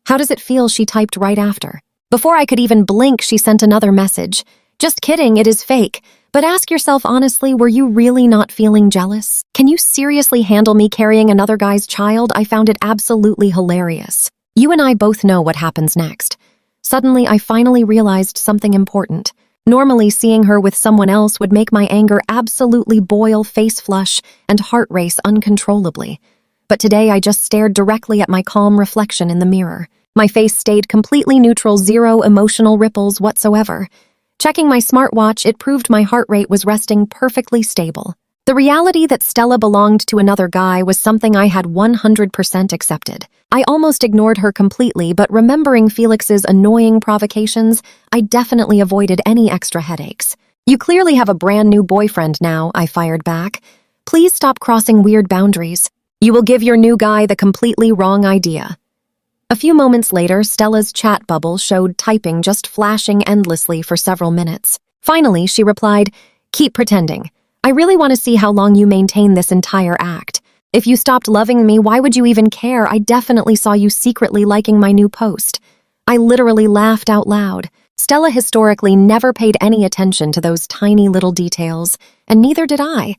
"How does it feel?" she typed right after. Before I could even blink, she sent another message. "Just kidding, it is fake. But ask yourself honestly, were you really not feeling jealous? Can you seriously handle me carrying another guy's child?" I found it absolutely hilarious. You and I both know what happens next. Suddenly, I finally realized something important. Normally, seeing her with someone else would make my anger absolutely boil, face flush, and heart race uncontrollably. But today I just stared directly at my calm reflection in the mirror. My face stayed completely neutral, zero emotional ripples whatsoever. Checking my smartwatch, it proved my heart rate was resting perfectly stable. The reality that Stella belonged to another guy was something I had 100% accepted. I almost ignored her completely, but remembering Felix's annoying provocations, I definitely avoided any extra headaches. "You clearly have a brand new boyfriend now," I fired back. "Please stop crossing weird boundaries. You will give your new guy the completely wrong idea." A few moments later, Stella's chat bubble showed typing just flashing endlessly for several minutes. Finally, she replied, "Keep pretending. I really want to see how long you maintain this entire act. If you stopped loving me, why would you even care? I definitely saw you secretly liking my new post." I literally laughed out loud. Stella historically never paid any attention to those tiny little details, and neither did I.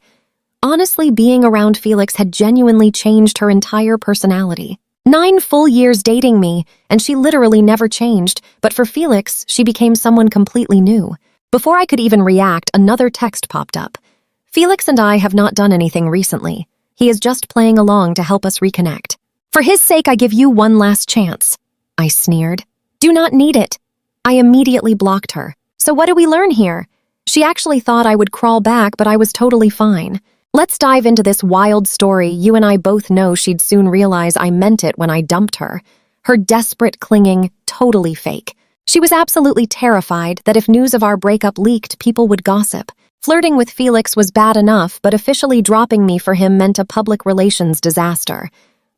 Honestly, being around Felix had genuinely changed her entire personality. 9 full years dating me, and she literally never changed, but for Felix, she became someone completely new. Before I could even react, another text popped up. "Felix and I have not done anything recently. He is just playing along to help us reconnect. For his sake, I give you one last chance." I sneered. "Do not need it." I immediately blocked her. So what do we learn here? She actually thought I would crawl back, but I was totally fine. Let's dive into this wild story. You and I both know she'd soon realize I meant it when I dumped her. Her desperate clinging, totally fake. She was absolutely terrified that if news of our breakup leaked, people would gossip. Flirting with Felix was bad enough, but officially dropping me for him meant a public relations disaster.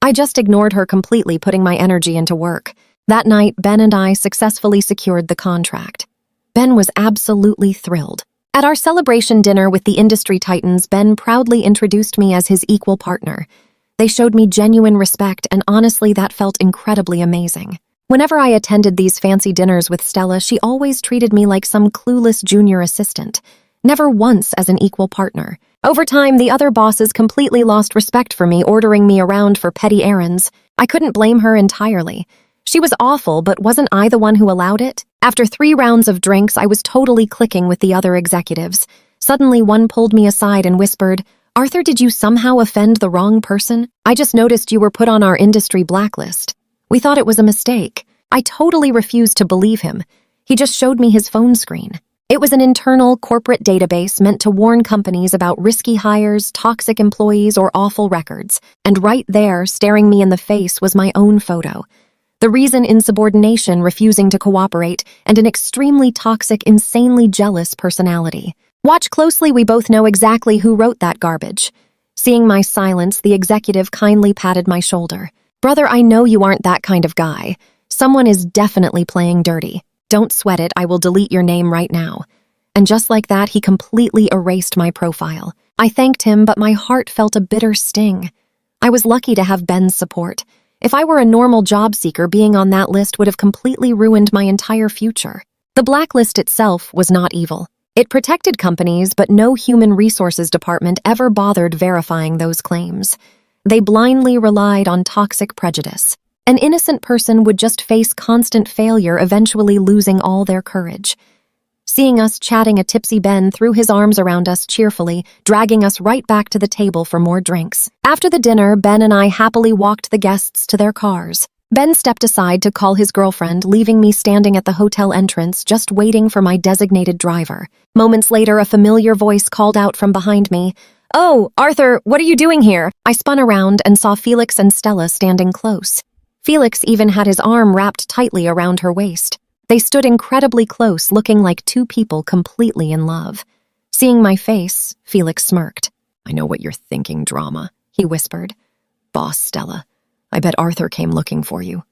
I just ignored her completely, putting my energy into work. That night, Ben and I successfully secured the contract. Ben was absolutely thrilled. At our celebration dinner with the industry titans, Ben proudly introduced me as his equal partner. They showed me genuine respect, and honestly, that felt incredibly amazing. Whenever I attended these fancy dinners with Stella, she always treated me like some clueless junior assistant. Never once as an equal partner. Over time, the other bosses completely lost respect for me, ordering me around for petty errands. I couldn't blame her entirely. She was awful, but wasn't I the one who allowed it? After 3 rounds of drinks, I was totally clicking with the other executives. Suddenly, one pulled me aside and whispered, "Arthur, did you somehow offend the wrong person? I just noticed you were put on our industry blacklist. We thought it was a mistake." I totally refused to believe him. He just showed me his phone screen. It was an internal corporate database meant to warn companies about risky hires, toxic employees, or awful records. And right there, staring me in the face, was my own photo. The reason: insubordination, refusing to cooperate, and an extremely toxic, insanely jealous personality. Watch closely, we both know exactly who wrote that garbage. Seeing my silence, the executive kindly patted my shoulder. "Brother, I know you aren't that kind of guy. Someone is definitely playing dirty. Don't sweat it, I will delete your name right now." And just like that, he completely erased my profile. I thanked him, but my heart felt a bitter sting. I was lucky to have Ben's support. If I were a normal job seeker, being on that list would have completely ruined my entire future. The blacklist itself was not evil. It protected companies, but no human resources department ever bothered verifying those claims. They blindly relied on toxic prejudice. An innocent person would just face constant failure, eventually losing all their courage. Seeing us chatting, a tipsy Ben threw his arms around us cheerfully, dragging us right back to the table for more drinks. After the dinner, Ben and I happily walked the guests to their cars. Ben stepped aside to call his girlfriend, leaving me standing at the hotel entrance, just waiting for my designated driver. Moments later, a familiar voice called out from behind me, "Oh, Arthur, what are you doing here?" I spun around and saw Felix and Stella standing close. Felix even had his arm wrapped tightly around her waist. They stood incredibly close, looking like 2 people completely in love. Seeing my face, Felix smirked. "I know what you're thinking, drama," he whispered. "Boss Stella, I bet Arthur came looking for you.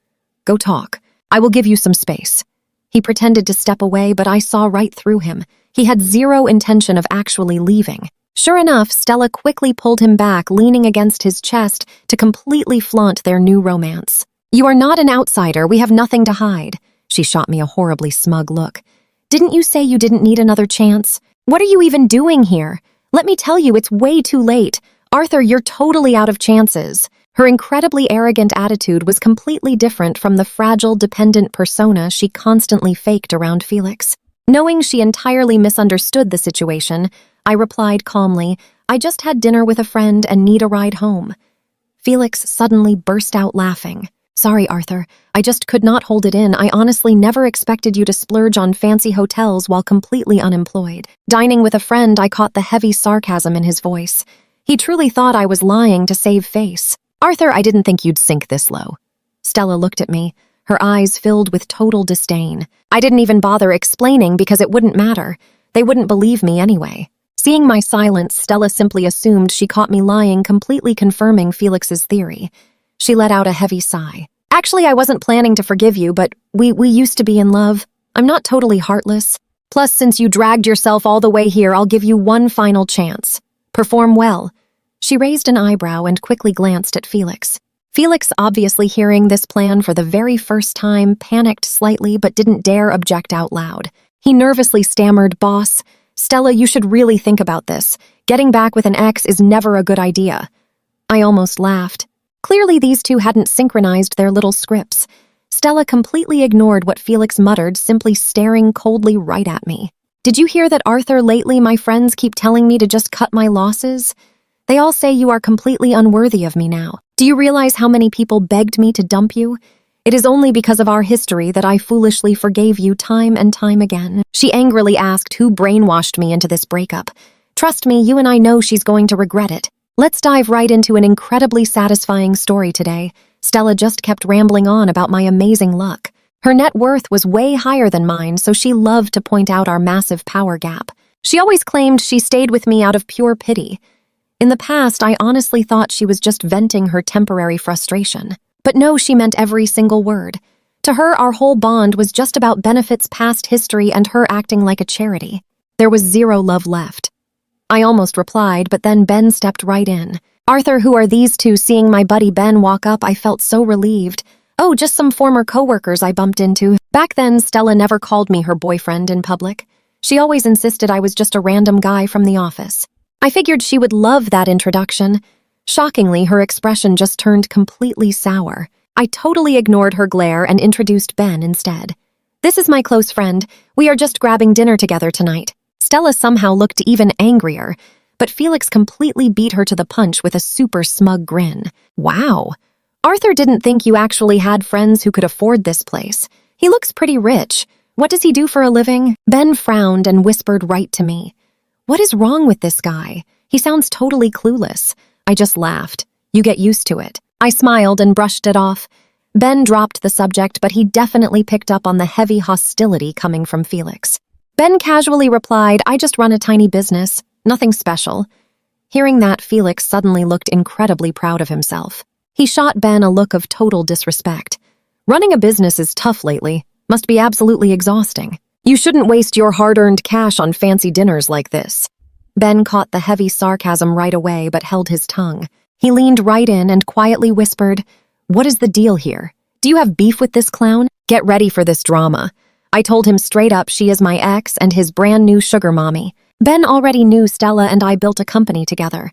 Go talk. I will give you some space." He pretended to step away, but I saw right through him. He had zero intention of actually leaving. Sure enough, Stella quickly pulled him back, leaning against his chest to completely flaunt their new romance. "You are not an outsider. We have nothing to hide." She shot me a horribly smug look. "Didn't you say you didn't need another chance? What are you even doing here? Let me tell you, it's way too late. Arthur, you're totally out of chances." Her incredibly arrogant attitude was completely different from the fragile, dependent persona she constantly faked around Felix. Knowing she entirely misunderstood the situation, I replied calmly, "I just had dinner with a friend and need a ride home." Felix suddenly burst out laughing. "Sorry, Arthur. I just could not hold it in. I honestly never expected you to splurge on fancy hotels while completely unemployed." Dining with a friend, I caught the heavy sarcasm in his voice. He truly thought I was lying to save face. "Arthur, I didn't think you'd sink this low." Stella looked at me, her eyes filled with total disdain. I didn't even bother explaining because it wouldn't matter. They wouldn't believe me anyway. Seeing my silence, Stella simply assumed she caught me lying, completely confirming Felix's theory. She let out a heavy sigh. "Actually, I wasn't planning to forgive you, but we used to be in love. I'm not totally heartless. Plus, since you dragged yourself all the way here, I'll give you one final chance. Perform well." She raised an eyebrow and quickly glanced at Felix. Felix, obviously hearing this plan for the very first time, panicked slightly but didn't dare object out loud. He nervously stammered, "Boss, Stella, you should really think about this. Getting back with an ex is never a good idea." I almost laughed. Clearly, these two hadn't synchronized their little scripts. Stella completely ignored what Felix muttered, simply staring coldly right at me. "Did you hear that, Arthur? Lately, my friends keep telling me to just cut my losses. They all say you are completely unworthy of me now. Do you realize how many people begged me to dump you? It is only because of our history that I foolishly forgave you time and time again." She angrily asked who brainwashed me into this breakup. "Trust me, you and I know she's going to regret it. Let's dive right into an incredibly satisfying story today." Stella just kept rambling on about my amazing luck. Her net worth was way higher than mine, so she loved to point out our massive power gap. She always claimed she stayed with me out of pure pity. In the past, I honestly thought she was just venting her temporary frustration. But no, she meant every single word. To her, our whole bond was just about benefits, past history, and her acting like a charity. There was zero love left. I almost replied, but then Ben stepped right in. "Arthur, who are these two?" Seeing my buddy Ben walk up, I felt so relieved. "Oh, just some former coworkers I bumped into." Back then, Stella never called me her boyfriend in public. She always insisted I was just a random guy from the office. I figured she would love that introduction. Shockingly, her expression just turned completely sour. I totally ignored her glare and introduced Ben instead. "This is my close friend. We are just grabbing dinner together tonight." Stella somehow looked even angrier, but Felix completely beat her to the punch with a super smug grin. "Wow. Arthur didn't think you actually had friends who could afford this place. He looks pretty rich. What does he do for a living?" Ben frowned and whispered right to me. "What is wrong with this guy? He sounds totally clueless." I just laughed. "You get used to it." I smiled and brushed it off. Ben dropped the subject, but he definitely picked up on the heavy hostility coming from Felix. Ben casually replied, "I just run a tiny business. Nothing special." Hearing that, Felix suddenly looked incredibly proud of himself. He shot Ben a look of total disrespect. "Running a business is tough lately. Must be absolutely exhausting. You shouldn't waste your hard-earned cash on fancy dinners like this." Ben caught the heavy sarcasm right away but held his tongue. He leaned right in and quietly whispered, "What is the deal here? Do you have beef with this clown? Get ready for this drama." I told him straight up she is my ex and his brand new sugar mommy. Ben already knew Stella and I built a company together.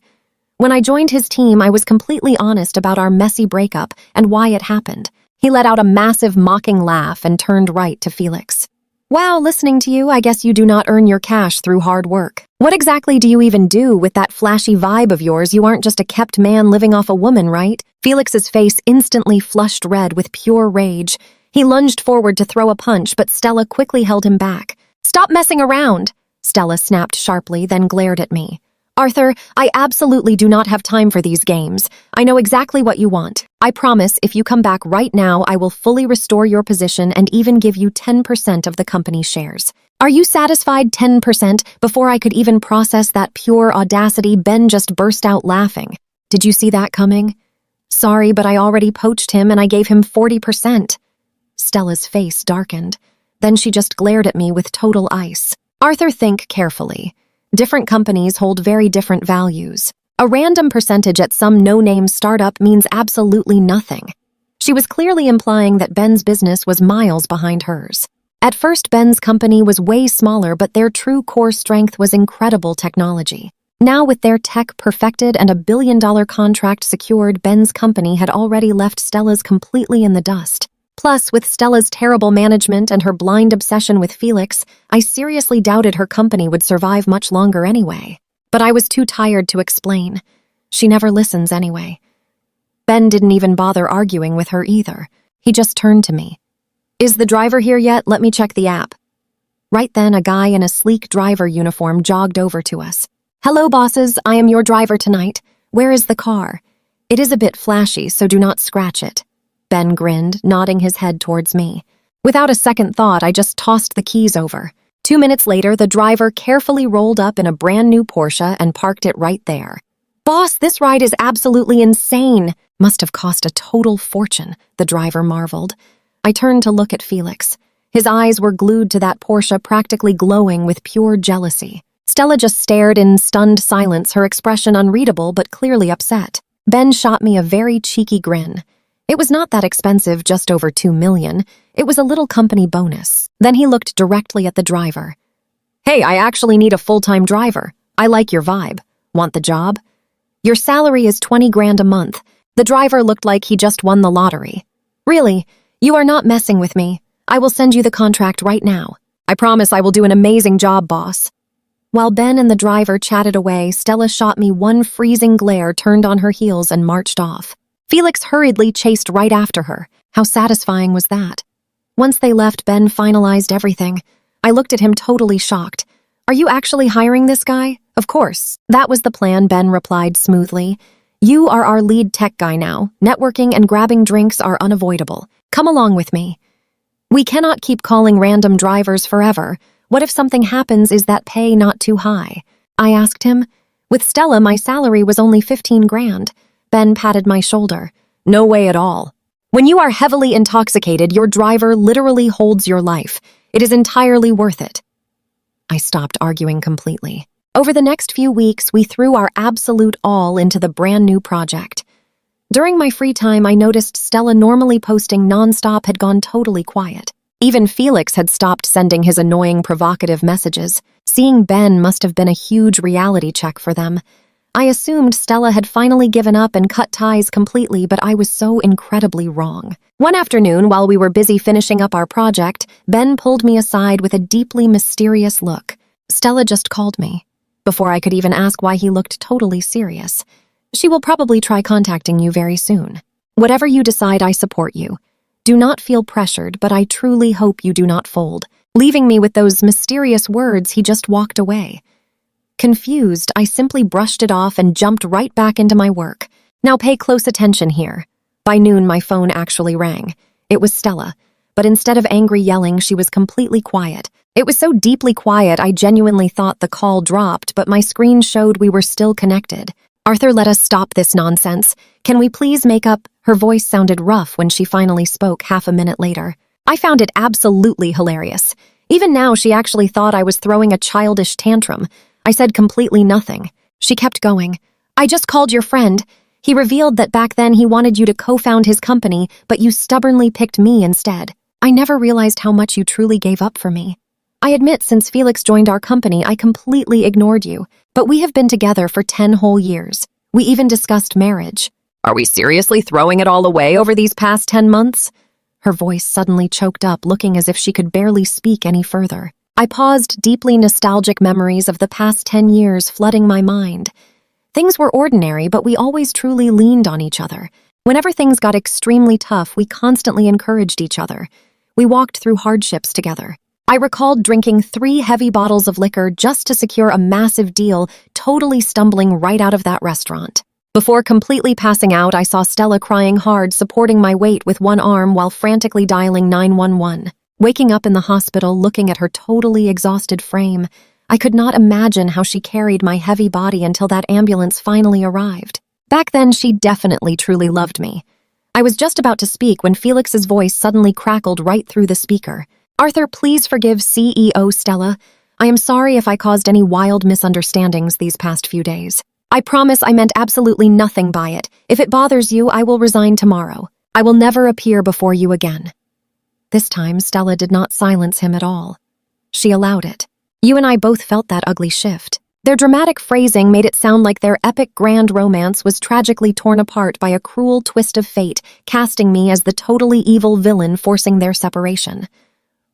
When I joined his team, I was completely honest about our messy breakup and why it happened. He let out a massive mocking laugh and turned right to Felix. "Wow, listening to you, I guess you do not earn your cash through hard work. What exactly do you even do with that flashy vibe of yours? You aren't just a kept man living off a woman, right?" Felix's face instantly flushed red with pure rage. He lunged forward to throw a punch, but Stella quickly held him back. "Stop messing around!" Stella snapped sharply, then glared at me. "Arthur, I absolutely do not have time for these games. I know exactly what you want. I promise if you come back right now, I will fully restore your position and even give you 10% of the company's shares." "Are you satisfied?" 10%? Before I could even process that pure audacity, Ben just burst out laughing. "Did you see that coming?" "Sorry, but I already poached him and I gave him 40%. Stella's face darkened. Then she just glared at me with total ice. "Arthur, think carefully. Different companies hold very different values. A random percentage at some no-name startup means absolutely nothing." She was clearly implying that Ben's business was miles behind hers. At first, Ben's company was way smaller, but their true core strength was incredible technology. Now, with their tech perfected and a billion-dollar contract secured, Ben's company had already left Stella's completely in the dust. Plus, with Stella's terrible management and her blind obsession with Felix, I seriously doubted her company would survive much longer anyway. But I was too tired to explain. She never listens anyway. Ben didn't even bother arguing with her either. He just turned to me. "Is the driver here yet? Let me check the app." Right then, a guy in a sleek driver uniform jogged over to us. "Hello, bosses. I am your driver tonight. Where is the car? It is a bit flashy, so do not scratch it." Ben grinned, nodding his head towards me. Without a second thought, I just tossed the keys over. 2 minutes later, the driver carefully rolled up in a brand new Porsche and parked it right there. "Boss, this ride is absolutely insane." "Must have cost a total fortune," the driver marveled. I turned to look at Felix. His eyes were glued to that Porsche, practically glowing with pure jealousy. Stella just stared in stunned silence, her expression unreadable but clearly upset. Ben shot me a very cheeky grin. It was not that expensive, just over $2 million. It was a little company bonus. Then he looked directly at the driver. "Hey, I actually need a full-time driver. I like your vibe. Want the job? Your salary is 20 grand a month." The driver looked like he just won the lottery. "Really? You are not messing with me. I will send you the contract right now. I promise I will do an amazing job, boss." While Ben and the driver chatted away, Stella shot me one freezing glare, turned on her heels, and marched off. Felix hurriedly chased right after her. How satisfying was that? Once they left, Ben finalized everything. I looked at him totally shocked. "Are you actually hiring this guy?" "Of course. That was the plan," Ben replied smoothly. "You are our lead tech guy now. Networking and grabbing drinks are unavoidable. Come along with me." "We cannot keep calling random drivers forever. What if something happens? Is that pay not too high?" I asked him. "With Stella, my salary was only 15 grand. Ben patted my shoulder. "No way at all. When you are heavily intoxicated, your driver literally holds your life. It is entirely worth it." I stopped arguing completely. Over the next few weeks, we threw our absolute all into the brand new project. During my free time, I noticed Stella, normally posting nonstop, had gone totally quiet. Even Felix had stopped sending his annoying, provocative messages. Seeing Ben must have been a huge reality check for them. I assumed Stella had finally given up and cut ties completely, but I was so incredibly wrong. One afternoon, while we were busy finishing up our project, Ben pulled me aside with a deeply mysterious look. "Stella just called me." Before I could even ask why, he looked totally serious. "She will probably try contacting you very soon. Whatever you decide, I support you. Do not feel pressured, but I truly hope you do not fold." Leaving me with those mysterious words, he just walked away. Confused, I simply brushed it off and jumped right back into my work. Now pay close attention here. By noon, my phone actually rang. It was Stella, but instead of angry yelling, she was completely quiet. It was so deeply quiet, I genuinely thought the call dropped, but my screen showed we were still connected. "Arthur, let us stop this nonsense. Can we please make up?" Her voice sounded rough when she finally spoke half a minute later. I found it absolutely hilarious. Even now, she actually thought I was throwing a childish tantrum. I said completely nothing. She kept going. "I just called your friend. He revealed that back then he wanted you to co-found his company, but you stubbornly picked me instead. I never realized how much you truly gave up for me. I admit, since Felix joined our company, I completely ignored you, but we have been together for 10 whole years. We even discussed marriage." "Are we seriously throwing it all away over these past 10 months? Her voice suddenly choked up, looking as if she could barely speak any further. I paused, deeply nostalgic memories of the past 10 years flooding my mind. Things were ordinary, but we always truly leaned on each other. Whenever things got extremely tough, we constantly encouraged each other. We walked through hardships together. I recalled drinking 3 heavy bottles of liquor just to secure a massive deal, totally stumbling right out of that restaurant. Before completely passing out, I saw Stella crying hard, supporting my weight with one arm while frantically dialing 911. Waking up in the hospital, looking at her totally exhausted frame, I could not imagine how she carried my heavy body until that ambulance finally arrived. Back then, she definitely truly loved me. I was just about to speak when Felix's voice suddenly crackled right through the speaker. "Arthur, please forgive CEO Stella. I am sorry if I caused any wild misunderstandings these past few days. I promise I meant absolutely nothing by it. If it bothers you, I will resign tomorrow. I will never appear before you again." This time, Stella did not silence him at all. She allowed it. You and I both felt that ugly shift. Their dramatic phrasing made it sound like their epic grand romance was tragically torn apart by a cruel twist of fate, casting me as the totally evil villain forcing their separation.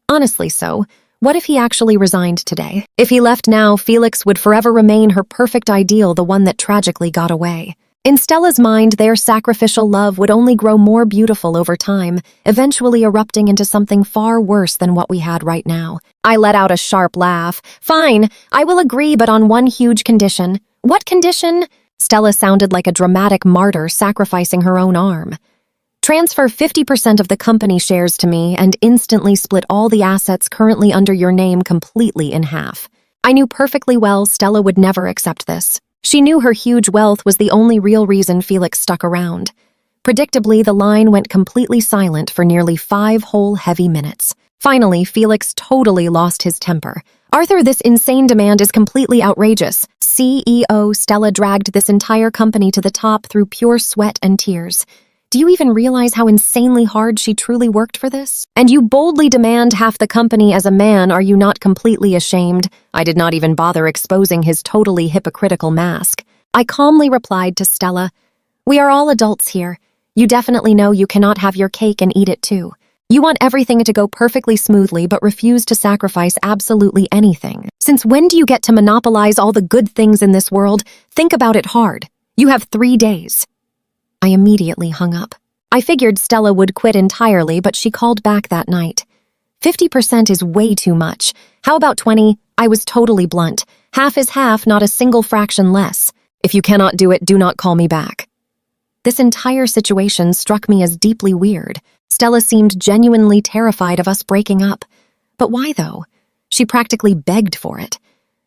Honestly so, what if he actually resigned today? If he left now, Felix would forever remain her perfect ideal, the one that tragically got away. In Stella's mind, their sacrificial love would only grow more beautiful over time, eventually erupting into something far worse than what we had right now. I let out a sharp laugh. Fine, I will agree, but on one huge condition. What condition? Stella sounded like a dramatic martyr sacrificing her own arm. Transfer 50% of the company shares to me and instantly split all the assets currently under your name completely in half. I knew perfectly well Stella would never accept this. She knew her huge wealth was the only real reason Felix stuck around. Predictably, the line went completely silent for nearly 5 whole heavy minutes. Finally, Felix totally lost his temper. Arthur, this insane demand is completely outrageous. CEO Stella dragged this entire company to the top through pure sweat and tears. Do you even realize how insanely hard she truly worked for this? And you boldly demand half the company as a man, are you not completely ashamed? I did not even bother exposing his totally hypocritical mask. I calmly replied to Stella, "We are all adults here. You definitely know you cannot have your cake and eat it too. You want everything to go perfectly smoothly but refuse to sacrifice absolutely anything. Since when do you get to monopolize all the good things in this world? Think about it hard. You have 3 days. I immediately hung up. I figured Stella would quit entirely, but she called back that night. 50% is way too much. How about 20? I was totally blunt. Half is half, not a single fraction less. If you cannot do it, do not call me back. This entire situation struck me as deeply weird. Stella seemed genuinely terrified of us breaking up. But why, though? She practically begged for it.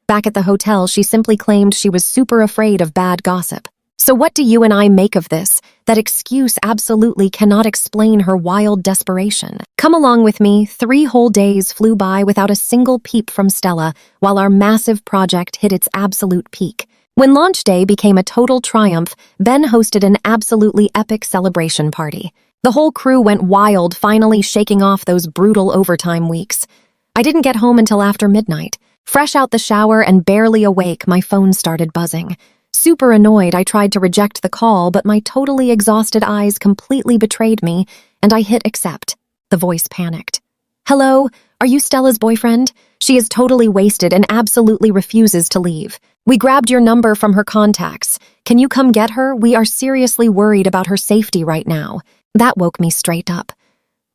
Back at the hotel, she simply claimed she was super afraid of bad gossip. So what do you and I make of this? That excuse absolutely cannot explain her wild desperation. Come along with me. 3 whole days flew by without a single peep from Stella, while our massive project hit its absolute peak. When launch day became a total triumph, Ben hosted an absolutely epic celebration party. The whole crew went wild, finally shaking off those brutal overtime weeks. I didn't get home until after midnight. Fresh out the shower and barely awake, my phone started buzzing. Super annoyed, I tried to reject the call, but my totally exhausted eyes completely betrayed me, and I hit accept. The voice panicked. "Hello, are you Stella's boyfriend? She is totally wasted and absolutely refuses to leave. We grabbed your number from her contacts. Can you come get her? We are seriously worried about her safety right now." That woke me straight up.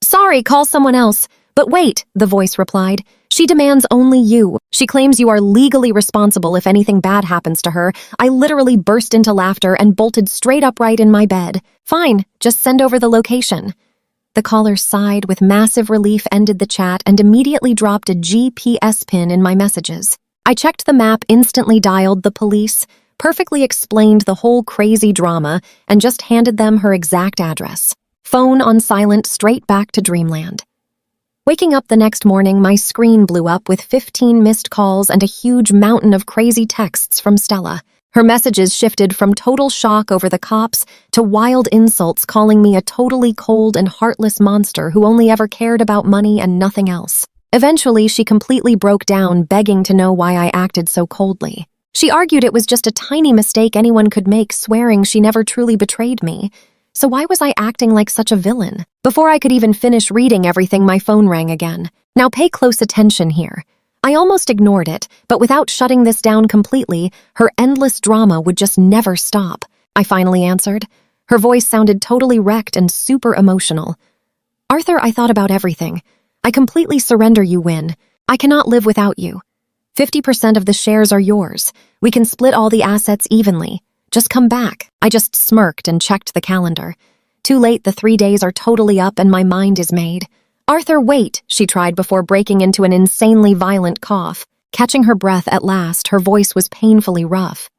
"Sorry, call someone else." "But wait," the voice replied. "She demands only you. She claims you are legally responsible if anything bad happens to her." I literally burst into laughter and bolted straight upright in my bed. "Fine, just send over the location." The caller sighed with massive relief, ended the chat, and immediately dropped a GPS pin in my messages. I checked the map, instantly dialed the police, perfectly explained the whole crazy drama, and just handed them her exact address. Phone on silent, straight back to dreamland. Waking up the next morning, my screen blew up with 15 missed calls and a huge mountain of crazy texts from Stella. Her messages shifted from total shock over the cops to wild insults, calling me a totally cold and heartless monster who only ever cared about money and nothing else. Eventually, she completely broke down, begging to know why I acted so coldly. She argued it was just a tiny mistake anyone could make, swearing she never truly betrayed me. So why was I acting like such a villain? Before I could even finish reading everything, my phone rang again. Now pay close attention here. I almost ignored it, but without shutting this down completely, her endless drama would just never stop. I finally answered. Her voice sounded totally wrecked and super emotional. "Arthur, I thought about everything. I completely surrender, you win. I cannot live without you. 50% of the shares are yours. We can split all the assets evenly. Just come back." I just smirked and checked the calendar. Too late, the 3 days are totally up and my mind is made. "Arthur, wait," she tried before breaking into an insanely violent cough. Catching her breath at last, her voice was painfully rough.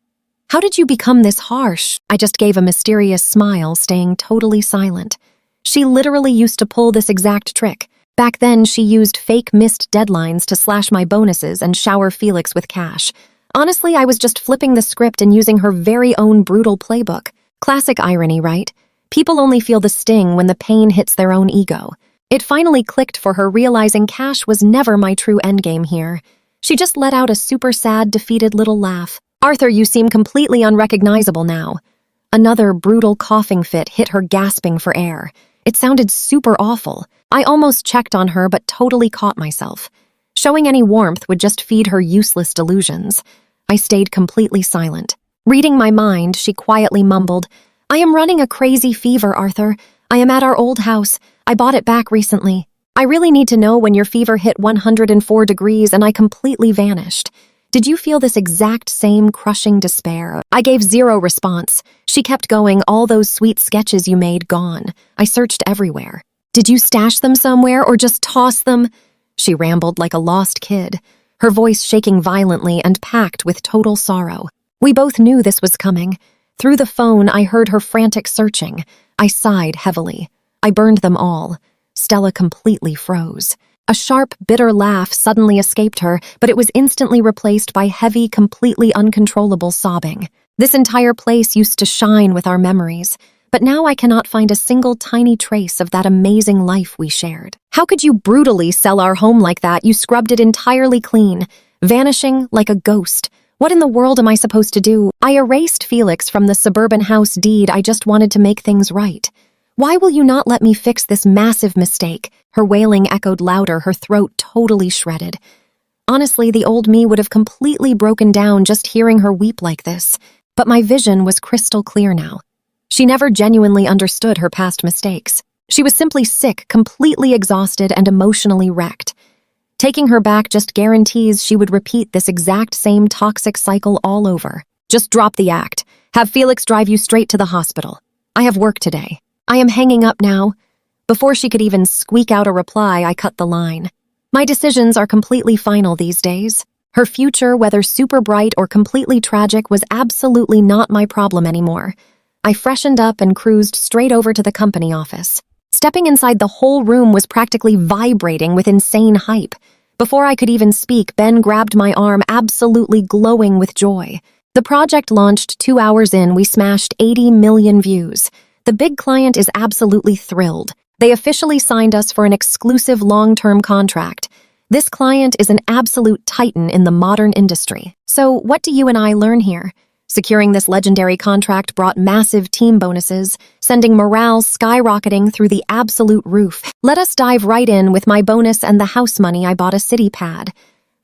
"How did you become this harsh?" I just gave a mysterious smile, staying totally silent. She literally used to pull this exact trick. Back then, she used fake missed deadlines to slash my bonuses and shower Felix with cash. Honestly, I was just flipping the script and using her very own brutal playbook. Classic irony, right? People only feel the sting when the pain hits their own ego. It finally clicked for her, realizing cash was never my true endgame here. She just let out a super sad, defeated little laugh. Arthur, you seem completely unrecognizable now. Another brutal coughing fit hit her, gasping for air. It sounded super awful. I almost checked on her but totally caught myself. Showing any warmth would just feed her useless delusions. I stayed completely silent. Reading my mind, she quietly mumbled, I am running a crazy fever, Arthur. I am at our old house. I bought it back recently. I really need to know when your fever hit 104 degrees and I completely vanished. Did you feel this exact same crushing despair? I gave zero response. She kept going, all those sweet sketches you made gone. I searched everywhere. Did you stash them somewhere or just toss them? She rambled like a lost kid, her voice shaking violently and packed with total sorrow. We both knew this was coming. Through the phone, I heard her frantic searching. I sighed heavily. I burned them all. Stella completely froze. A sharp, bitter laugh suddenly escaped her, but it was instantly replaced by heavy, completely uncontrollable sobbing. This entire place used to shine with our memories, but now I cannot find a single tiny trace of that amazing life we shared. How could you brutally sell our home like that? You scrubbed it entirely clean, vanishing like a ghost. What in the world am I supposed to do? I erased Felix from the suburban house deed. I just wanted to make things right. Why will you not let me fix this massive mistake? Her wailing echoed louder, her throat totally shredded. Honestly, the old me would have completely broken down just hearing her weep like this, but my vision was crystal clear now. She never genuinely understood her past mistakes. She was simply sick, completely exhausted, and emotionally wrecked. Taking her back just guarantees she would repeat this exact same toxic cycle all over. Just drop the act. Have Felix drive you straight to the hospital. I have work today. I am hanging up now. Before she could even squeak out a reply, I cut the line. My decisions are completely final these days. Her future, whether super bright or completely tragic, was absolutely not my problem anymore. I freshened up and cruised straight over to the company office. Stepping inside, the whole room was practically vibrating with insane hype. Before I could even speak, Ben grabbed my arm, absolutely glowing with joy. The project launched 2 hours in. We smashed 80 million views. The big client is absolutely thrilled. They officially signed us for an exclusive long-term contract. This client is an absolute titan in the modern industry. So what do you and I learn here? Securing this legendary contract brought massive team bonuses, sending morale skyrocketing through the absolute roof. Let us dive right in. With my bonus and the house money, I bought a city pad.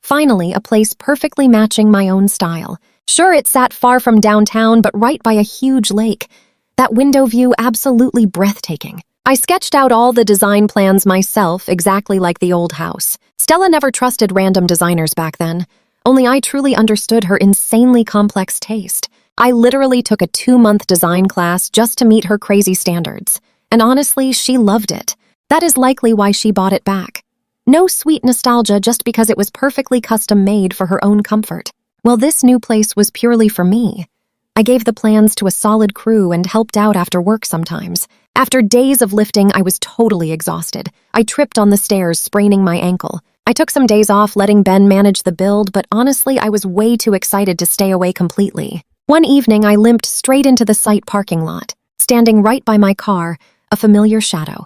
Finally, a place perfectly matching my own style. Sure, it sat far from downtown, but right by a huge lake. That window view absolutely breathtaking. I sketched out all the design plans myself, exactly like the old house. Stella never trusted random designers back then. Only I truly understood her insanely complex taste. I literally took a 2-month design class just to meet her crazy standards. And honestly, she loved it. That is likely why she bought it back. No sweet nostalgia just because it was perfectly custom-made for her own comfort. Well, this new place was purely for me. I gave the plans to a solid crew and helped out after work sometimes. After days of lifting, I was totally exhausted. I tripped on the stairs, spraining my ankle. I took some days off, letting Ben manage the build, but honestly, I was way too excited to stay away completely. One evening, I limped straight into the site parking lot. Standing right by my car, a familiar shadow.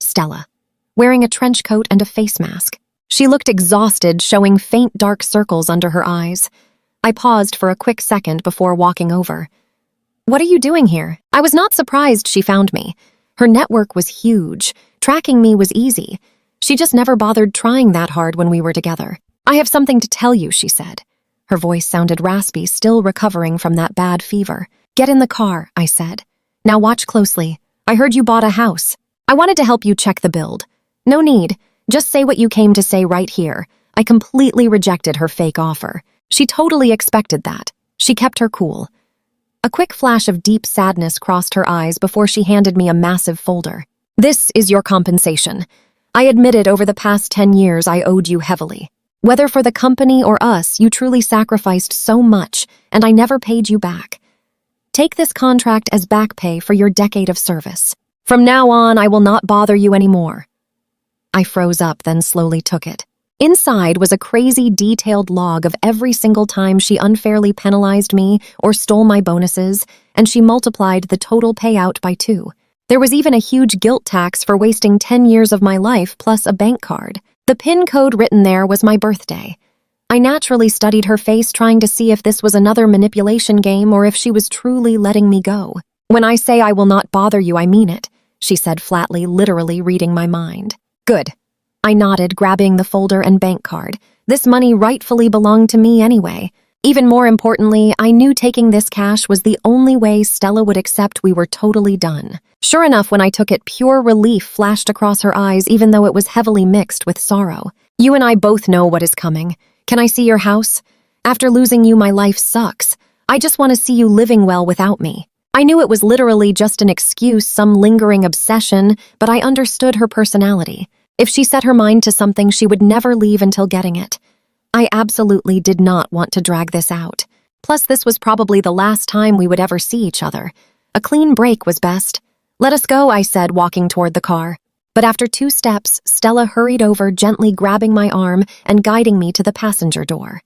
Stella, wearing a trench coat and a face mask. She looked exhausted, showing faint dark circles under her eyes. I paused for a quick second before walking over. What are you doing here? I was not surprised she found me. Her network was huge. Tracking me was easy. She just never bothered trying that hard when we were together. I have something to tell you, she said. Her voice sounded raspy, still recovering from that bad fever. Get in the car, I said. Now watch closely. I heard you bought a house. I wanted to help you check the build. No need. Just say what you came to say right here. I completely rejected her fake offer. She totally expected that. She kept her cool. A quick flash of deep sadness crossed her eyes before she handed me a massive folder. This is your compensation. I admitted over the past 10 years I owed you heavily. Whether for the company or us, you truly sacrificed so much, and I never paid you back. Take this contract as back pay for your decade of service. From now on, I will not bother you anymore. I froze up, then slowly took it. Inside was a crazy, detailed log of every single time she unfairly penalized me or stole my bonuses, and she multiplied the total payout by 2. There was even a huge guilt tax for wasting 10 years of my life plus a bank card. The PIN code written there was my birthday. I naturally studied her face, trying to see if this was another manipulation game or if she was truly letting me go. "When I say I will not bother you, I mean it," she said flatly, literally reading my mind. "Good." I nodded, grabbing the folder and bank card. This money rightfully belonged to me anyway. Even more importantly, I knew taking this cash was the only way Stella would accept we were totally done. Sure enough, when I took it, pure relief flashed across her eyes, even though it was heavily mixed with sorrow. "You and I both know what is coming. Can I see your house? After losing you, my life sucks. I just want to see you living well without me." I knew it was literally just an excuse, some lingering obsession, but I understood her personality. If she set her mind to something, she would never leave until getting it. I absolutely did not want to drag this out. Plus, this was probably the last time we would ever see each other. A clean break was best. "Let us go," I said, walking toward the car. But after 2 steps, Stella hurried over, gently grabbing my arm and guiding me to the passenger door.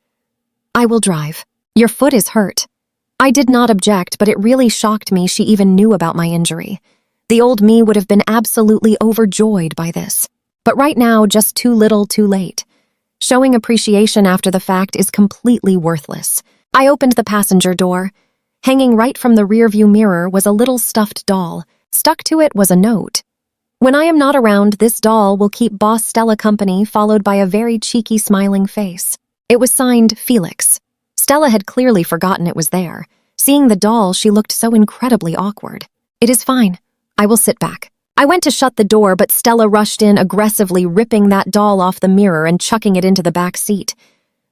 "I will drive. Your foot is hurt." I did not object, but it really shocked me she even knew about my injury. The old me would have been absolutely overjoyed by this. But right now, just too little, too late. Showing appreciation after the fact is completely worthless. I opened the passenger door. Hanging right from the rearview mirror was a little stuffed doll. Stuck to it was a note. "When I am not around, this doll will keep Boss Stella company," followed by a very cheeky smiling face. It was signed Felix. Stella had clearly forgotten it was there. Seeing the doll, she looked so incredibly awkward. "It is fine. I will sit back." I went to shut the door, but Stella rushed in, aggressively ripping that doll off the mirror and chucking it into the back seat.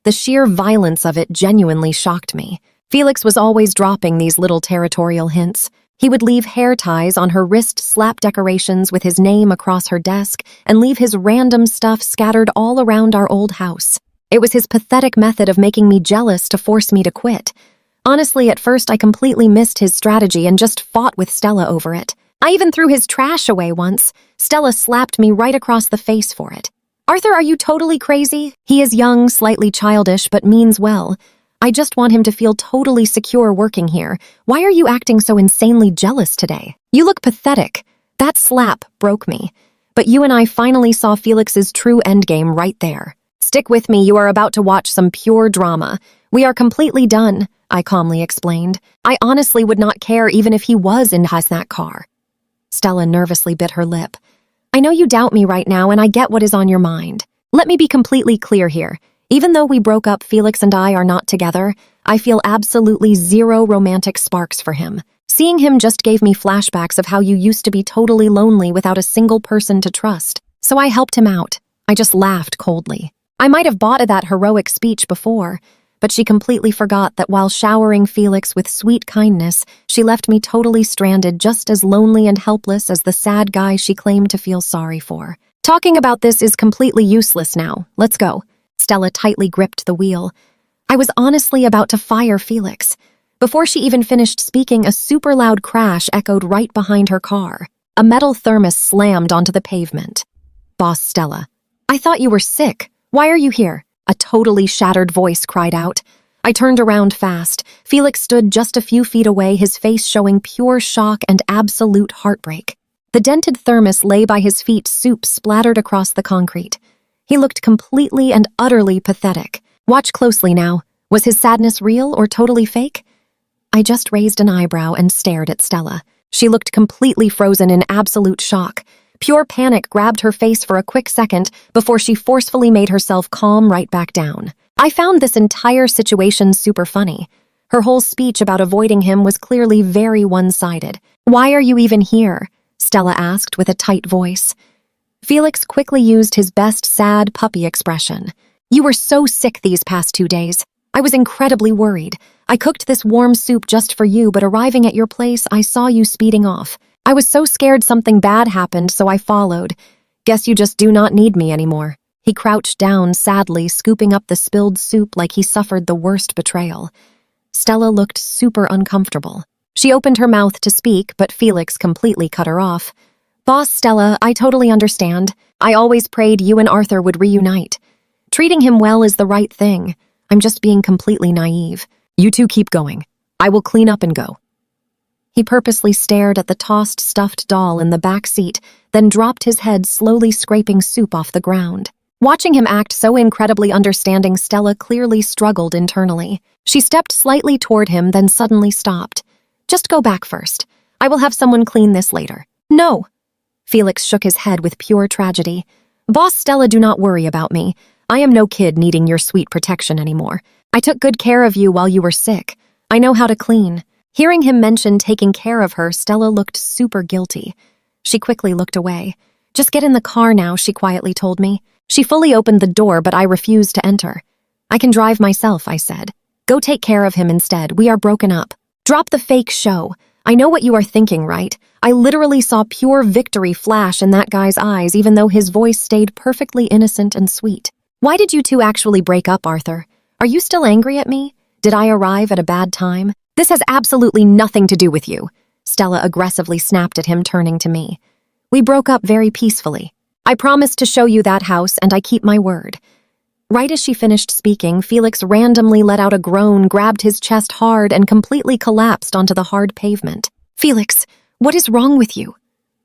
The sheer violence of it genuinely shocked me. Felix was always dropping these little territorial hints. He would leave hair ties on her wrist, slap decorations with his name across her desk, and leave his random stuff scattered all around our old house. It was his pathetic method of making me jealous to force me to quit. Honestly, at first I completely missed his strategy and just fought with Stella over it. I even threw his trash away once. Stella slapped me right across the face for it. "Arthur, are you totally crazy? He is young, slightly childish, but means well. I just want him to feel totally secure working here. Why are you acting so insanely jealous today? You look pathetic." That slap broke me. But you and I finally saw Felix's true endgame right there. "Stick with me, you are about to watch some pure drama. We are completely done," I calmly explained. "I honestly would not care even if he was in that car." Stella nervously bit her lip. "I know you doubt me right now, and I get what is on your mind. Let me be completely clear here. Even though we broke up, Felix and I are not together. I feel absolutely zero romantic sparks for him. Seeing him just gave me flashbacks of how you used to be totally lonely without a single person to trust. So I helped him out." I just laughed coldly. I might have bought that heroic speech before, but she completely forgot that while showering Felix with sweet kindness, she left me totally stranded, just as lonely and helpless as the sad guy she claimed to feel sorry for. "Talking about this is completely useless now. Let's go." Stella tightly gripped the wheel. I was honestly about to fire Felix. Before she even finished speaking, a super loud crash echoed right behind her car. A metal thermos slammed onto the pavement. "Boss Stella, I thought you were sick. Why are you here?" A totally shattered voice cried out. I turned around fast. Felix stood just a few feet away, his face showing pure shock and absolute heartbreak. The dented thermos lay by his feet, soup splattered across the concrete. He looked completely and utterly pathetic. Watch closely now. Was his sadness real or totally fake? I just raised an eyebrow and stared at Stella. She looked completely frozen in absolute shock. Pure panic grabbed her face for a quick second before she forcefully made herself calm right back down. I found this entire situation super funny. Her whole speech about avoiding him was clearly very one-sided. "Why are you even here?" Stella asked with a tight voice. Felix quickly used his best sad puppy expression. "You were so sick these past 2 days. I was incredibly worried. I cooked this warm soup just for you, but arriving at your place, I saw you speeding off. I was so scared something bad happened, so I followed. Guess you just do not need me anymore." He crouched down sadly, scooping up the spilled soup like he suffered the worst betrayal. Stella looked super uncomfortable. She opened her mouth to speak, but Felix completely cut her off. "Boss Stella, I totally understand. I always prayed you and Arthur would reunite. Treating him well is the right thing. I'm just being completely naive. You two keep going. I will clean up and go." He purposely stared at the tossed stuffed doll in the back seat, then dropped his head, slowly scraping soup off the ground. Watching him act so incredibly understanding, Stella clearly struggled internally. She stepped slightly toward him, then suddenly stopped. "Just go back first. I will have someone clean this later." "No." Felix shook his head with pure tragedy. "Boss Stella, do not worry about me. I am no kid needing your sweet protection anymore. I took good care of you while you were sick. I know how to clean." Hearing him mention taking care of her, Stella looked super guilty. She quickly looked away. "Just get in the car now," she quietly told me. She fully opened the door, but I refused to enter. "I can drive myself," I said. "Go take care of him instead. We are broken up." "Drop the fake show. I know what you are thinking, right? I literally saw pure victory flash in that guy's eyes, even though his voice stayed perfectly innocent and sweet. Why did you two actually break up, Arthur? Are you still angry at me? Did I arrive at a bad time? This has absolutely nothing to do with you." Stella aggressively snapped at him, turning to me. "We broke up very peacefully. I promised to show you that house, and I keep my word." Right as she finished speaking, Felix randomly let out a groan, grabbed his chest hard, and completely collapsed onto the hard pavement. "Felix, what is wrong with you?"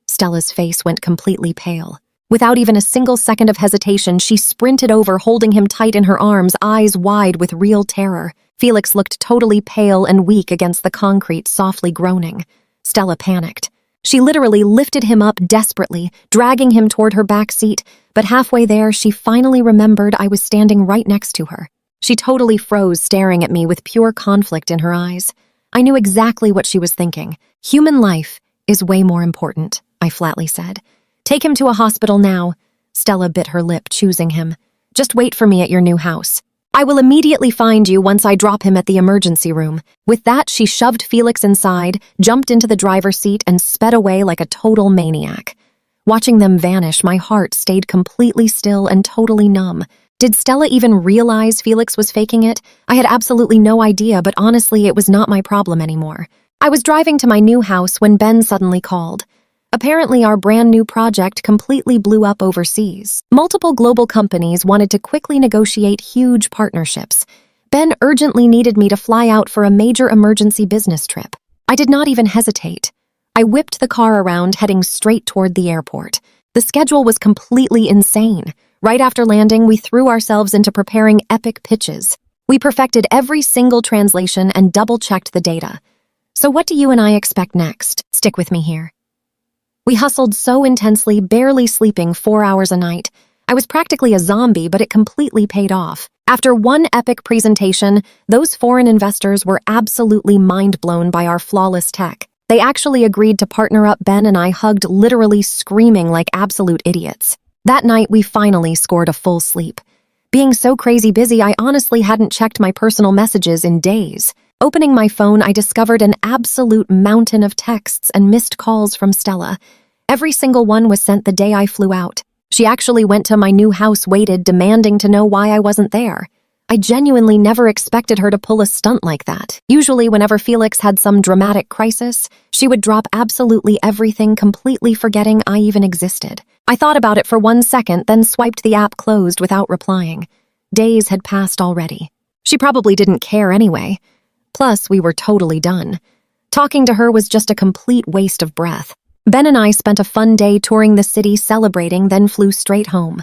Stella's face went completely pale. Without even a single second of hesitation, she sprinted over, holding him tight in her arms, eyes wide with real terror. Felix looked totally pale and weak against the concrete, softly groaning. Stella panicked. She literally lifted him up desperately, dragging him toward her back seat, but halfway there, she finally remembered I was standing right next to her. She totally froze, staring at me with pure conflict in her eyes. I knew exactly what she was thinking. "Human life is way more important," I flatly said. "Take him to a hospital now." Stella bit her lip, choosing him. "Just wait for me at your new house. I will immediately find you once I drop him at the emergency room." With that, she shoved Felix inside, jumped into the driver's seat, and sped away like a total maniac. Watching them vanish, my heart stayed completely still and totally numb. Did Stella even realize Felix was faking it? I had absolutely no idea, but honestly, it was not my problem anymore. I was driving to my new house when Ben suddenly called. Apparently, our brand new project completely blew up overseas. Multiple global companies wanted to quickly negotiate huge partnerships. Ben urgently needed me to fly out for a major emergency business trip. I did not even hesitate. I whipped the car around, heading straight toward the airport. The schedule was completely insane. Right after landing, we threw ourselves into preparing epic pitches. We perfected every single translation and double-checked the data. So what do you and I expect next? Stick with me here. We hustled so intensely, barely sleeping 4 hours a night. I was practically a zombie, but it completely paid off. After one epic presentation, those foreign investors were absolutely mind-blown by our flawless tech. They actually agreed to partner up. Ben and I hugged, literally screaming like absolute idiots. That night, we finally scored a full sleep. Being so crazy busy, I honestly hadn't checked my personal messages in days. Opening my phone, I discovered an absolute mountain of texts and missed calls from Stella. Every single one was sent the day I flew out. She actually went to my new house, waited, demanding to know why I wasn't there. I genuinely never expected her to pull a stunt like that. Usually, whenever Felix had some dramatic crisis, she would drop absolutely everything, completely forgetting I even existed. I thought about it for 1 second, then swiped the app closed without replying. Days had passed already. She probably didn't care anyway. Plus, we were totally done. Talking to her was just a complete waste of breath. Ben and I spent a fun day touring the city, celebrating, then flew straight home.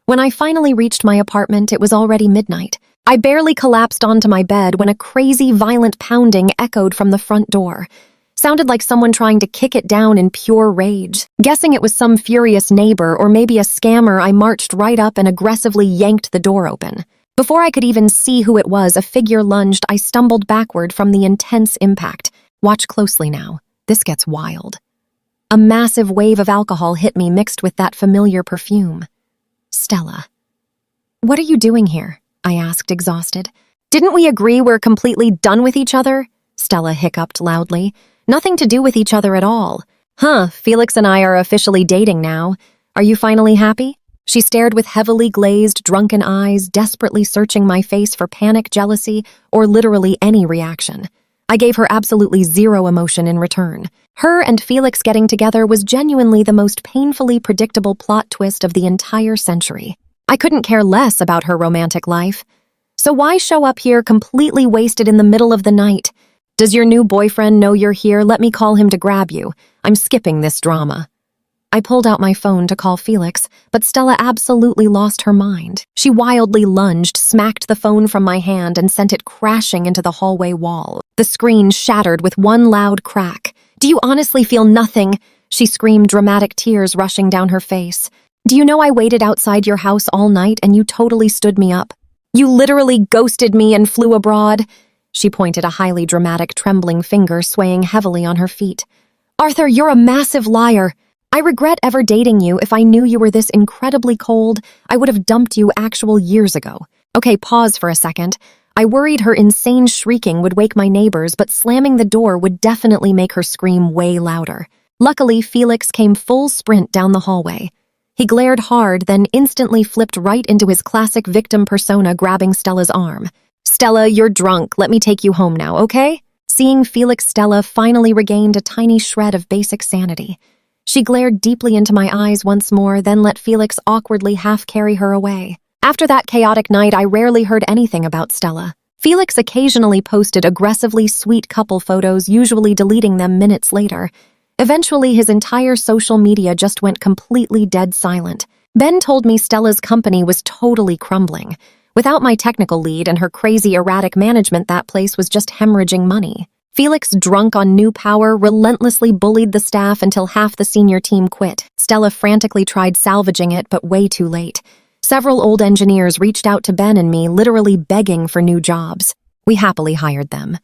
When I finally reached my apartment, it was already midnight. I barely collapsed onto my bed when a crazy, violent pounding echoed from the front door. Sounded like someone trying to kick it down in pure rage. Guessing it was some furious neighbor or maybe a scammer, I marched right up and aggressively yanked the door open. Before I could even see who it was, a figure lunged. I stumbled backward from the intense impact. Watch closely now. This gets wild. A massive wave of alcohol hit me, mixed with that familiar perfume. Stella. "What are you doing here?" I asked, exhausted. "Didn't we agree we're completely done with each other?" Stella hiccuped loudly. "Nothing to do with each other at all." "Huh, Felix and I are officially dating now. Are you finally happy?" She stared with heavily glazed, drunken eyes, desperately searching my face for panic, jealousy, or literally any reaction. I gave her absolutely zero emotion in return. Her and Felix getting together was genuinely the most painfully predictable plot twist of the entire century. I couldn't care less about her romantic life. So why show up here completely wasted in the middle of the night? Does your new boyfriend know you're here? Let me call him to grab you. I'm skipping this drama. I pulled out my phone to call Felix, but Stella absolutely lost her mind. She wildly lunged, smacked the phone from my hand, and sent it crashing into the hallway wall. The screen shattered with one loud crack. "Do you honestly feel nothing?" She screamed, dramatic tears rushing down her face. "Do you know I waited outside your house all night and you totally stood me up? You literally ghosted me and flew abroad." She pointed a highly dramatic, trembling finger swaying heavily on her feet. "Arthur, you're a massive liar. I regret ever dating you. If I knew you were this incredibly cold, I would have dumped you actual years ago." Okay, pause for a second. I worried her insane shrieking would wake my neighbors, but slamming the door would definitely make her scream way louder. Luckily, Felix came full sprint down the hallway. He glared hard, then instantly flipped right into his classic victim persona, grabbing Stella's arm. "Stella, you're drunk. Let me take you home now, okay?" Seeing Felix, Stella finally regained a tiny shred of basic sanity. She glared deeply into my eyes once more, then let Felix awkwardly half-carry her away. After that chaotic night, I rarely heard anything about Stella. Felix occasionally posted aggressively sweet couple photos, usually deleting them minutes later. Eventually, his entire social media just went completely dead silent. Ben told me Stella's company was totally crumbling. Without my technical lead and her crazy erratic management, that place was just hemorrhaging money. Felix, drunk on new power, relentlessly bullied the staff until half the senior team quit. Stella frantically tried salvaging it, but way too late. Several old engineers reached out to Ben and me, literally begging for new jobs. We happily hired them.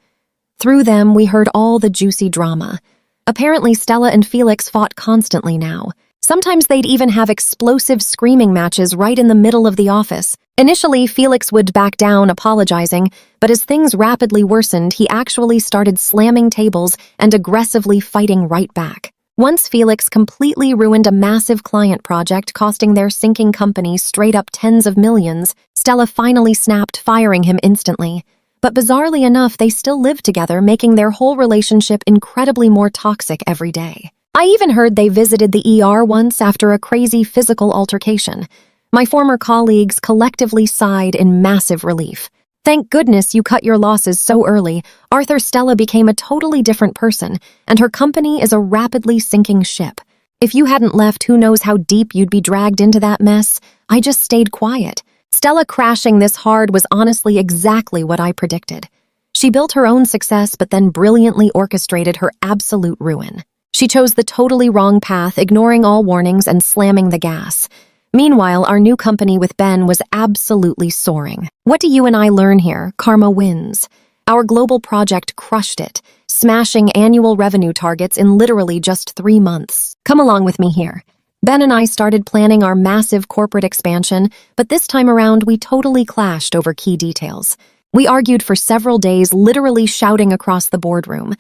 Through them, we heard all the juicy drama. Apparently, Stella and Felix fought constantly now. Sometimes they'd even have explosive screaming matches right in the middle of the office. Initially, Felix would back down, apologizing, but as things rapidly worsened, he actually started slamming tables and aggressively fighting right back. Once Felix completely ruined a massive client project, costing their sinking company straight up tens of millions. Stella finally snapped, firing him instantly. But bizarrely enough, they still lived together, making their whole relationship incredibly more toxic every day. I even heard they visited the ER once after a crazy physical altercation. My former colleagues collectively sighed in massive relief. "Thank goodness you cut your losses so early." Arthur, Stella became a totally different person, and her company is a rapidly sinking ship. If you hadn't left, who knows how deep you'd be dragged into that mess. I just stayed quiet. Stella crashing this hard was honestly exactly what I predicted. She built her own success, but then brilliantly orchestrated her absolute ruin. She chose the totally wrong path, ignoring all warnings and slamming the gas. Meanwhile, our new company with Ben was absolutely soaring. What do you and I learn here? Karma wins. Our global project crushed it, smashing annual revenue targets in literally just 3 months. Come along with me here. Ben and I started planning our massive corporate expansion, but this time around we totally clashed over key details. We argued for several days, literally shouting across the boardroom.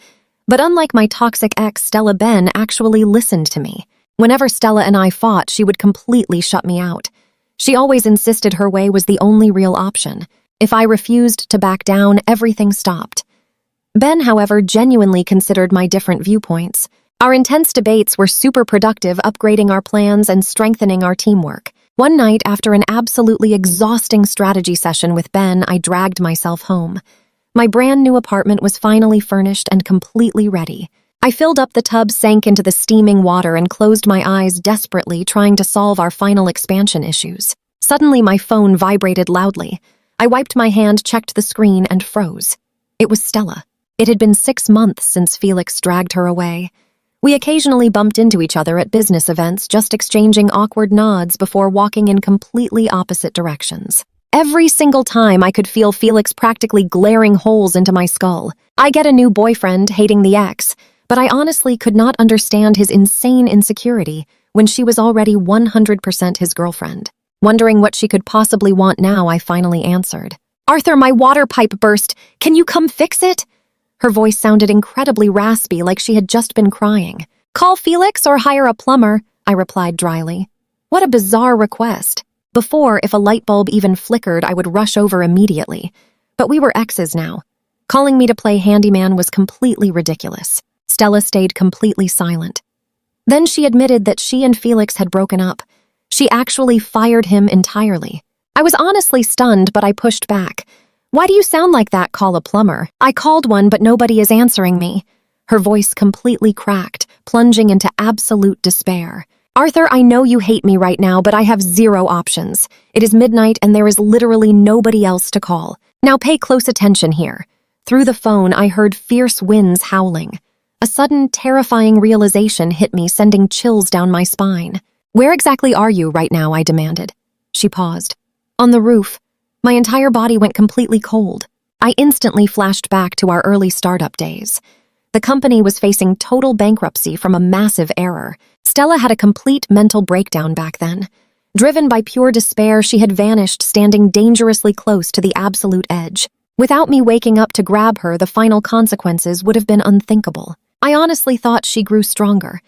But unlike my toxic ex, Stella, Ben actually listened to me. Whenever Stella and I fought, she would completely shut me out. She always insisted her way was the only real option. If I refused to back down, everything stopped. Ben, however, genuinely considered my different viewpoints. Our intense debates were super productive, upgrading our plans and strengthening our teamwork. One night, after an absolutely exhausting strategy session with Ben, I dragged myself home. My brand new apartment was finally furnished and completely ready. I filled up the tub, sank into the steaming water, and closed my eyes desperately, trying to solve our final expansion issues. Suddenly, my phone vibrated loudly. I wiped my hand, checked the screen, and froze. It was Stella. It had been 6 months since Felix dragged her away. We occasionally bumped into each other at business events, just exchanging awkward nods before walking in completely opposite directions. Every single time I could feel Felix practically glaring holes into my skull. I get a new boyfriend, hating the ex, but I honestly could not understand his insane insecurity when she was already 100% his girlfriend. Wondering what she could possibly want now, I finally answered. "Arthur, my water pipe burst. Can you come fix it?" Her voice sounded incredibly raspy, like she had just been crying. "Call Felix or hire a plumber," I replied dryly. What a bizarre request. Before, if a light bulb even flickered, I would rush over immediately. But we were exes now. Calling me to play handyman was completely ridiculous. Stella stayed completely silent. Then she admitted that she and Felix had broken up. She actually fired him entirely. I was honestly stunned, but I pushed back. "Why do you sound like that? Call a plumber." "I called one, but nobody is answering me." Her voice completely cracked, plunging into absolute despair. Arthur, I know you hate me right now, but I have zero options. It is midnight and there is literally nobody else to call. Now pay close attention here. Through the phone, I heard fierce winds howling. A sudden, terrifying realization hit me, sending chills down my spine. Where exactly are you right now? I demanded. She paused. On the roof. My entire body went completely cold. I instantly flashed back to our early startup days. The company was facing total bankruptcy from a massive error. Stella had a complete mental breakdown back then. Driven by pure despair, she had vanished, standing dangerously close to the absolute edge. Without me waking up to grab her, the final consequences would have been unthinkable. I honestly thought she grew stronger.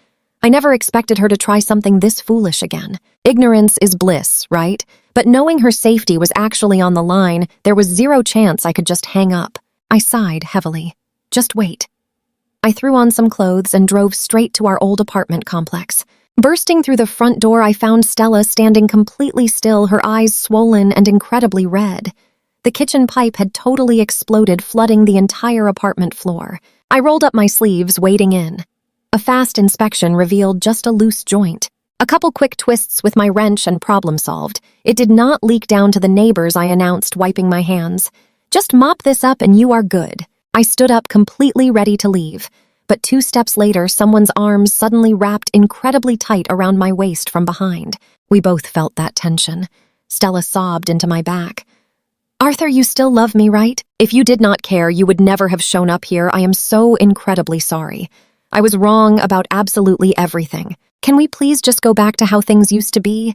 I never expected her to try something this foolish again. Ignorance is bliss, right? But knowing her safety was actually on the line, there was zero chance I could just hang up. I sighed heavily. Just wait. I threw on some clothes and drove straight to our old apartment complex. Bursting through the front door, I found Stella standing completely still, her eyes swollen and incredibly red. The kitchen pipe had totally exploded, flooding the entire apartment floor. I rolled up my sleeves, wading in. A fast inspection revealed just a loose joint. A couple quick twists with my wrench and problem solved. It did not leak down to the neighbors, I announced, wiping my hands. Just mop this up and you are good. I stood up, completely ready to leave. But 2 steps later, someone's arms suddenly wrapped incredibly tight around my waist from behind. We both felt that tension. Stella sobbed into my back. Arthur, you still love me, right? If you did not care, you would never have shown up here. I am so incredibly sorry. I was wrong about absolutely everything. Can we please just go back to how things used to be?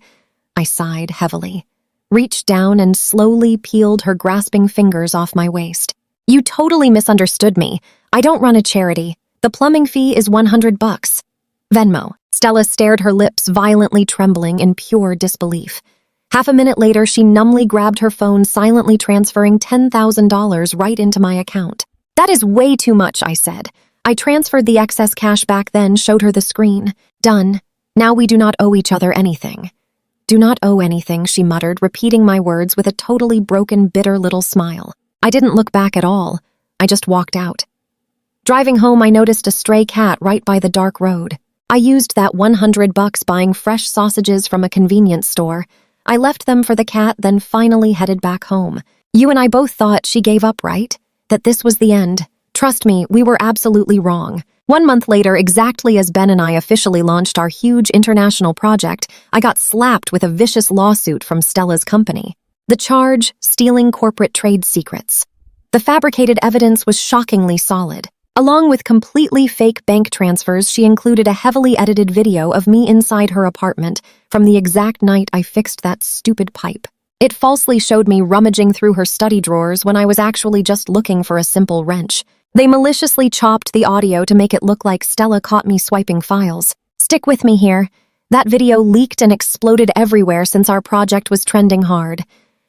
I sighed heavily, reached down and slowly peeled her grasping fingers off my waist. You totally misunderstood me. I don't run a charity. The plumbing fee is $100. Venmo. Stella stared, her lips violently trembling in pure disbelief. Half a minute later, she numbly grabbed her phone, silently transferring $10,000 right into my account. That is way too much, I said. I transferred the excess cash back then, showed her the screen. Done. Now we do not owe each other anything. Do not owe anything, she muttered, repeating my words with a totally broken, bitter little smile. I didn't look back at all. I just walked out. Driving home, I noticed a stray cat right by the dark road. I used that $100 buying fresh sausages from a convenience store. I left them for the cat, then finally headed back home. You and I both thought she gave up, right? That this was the end. Trust me, we were absolutely wrong. 1 month later, exactly as Ben and I officially launched our huge international project, I got slapped with a vicious lawsuit from Stella's company. The charge, stealing corporate trade secrets. The fabricated evidence was shockingly solid. Along with completely fake bank transfers, she included a heavily edited video of me inside her apartment from the exact night I fixed that stupid pipe. It falsely showed me rummaging through her study drawers when I was actually just looking for a simple wrench. They maliciously chopped the audio to make it look like Stella caught me swiping files. Stick with me here. That video leaked and exploded everywhere since our project was trending hard.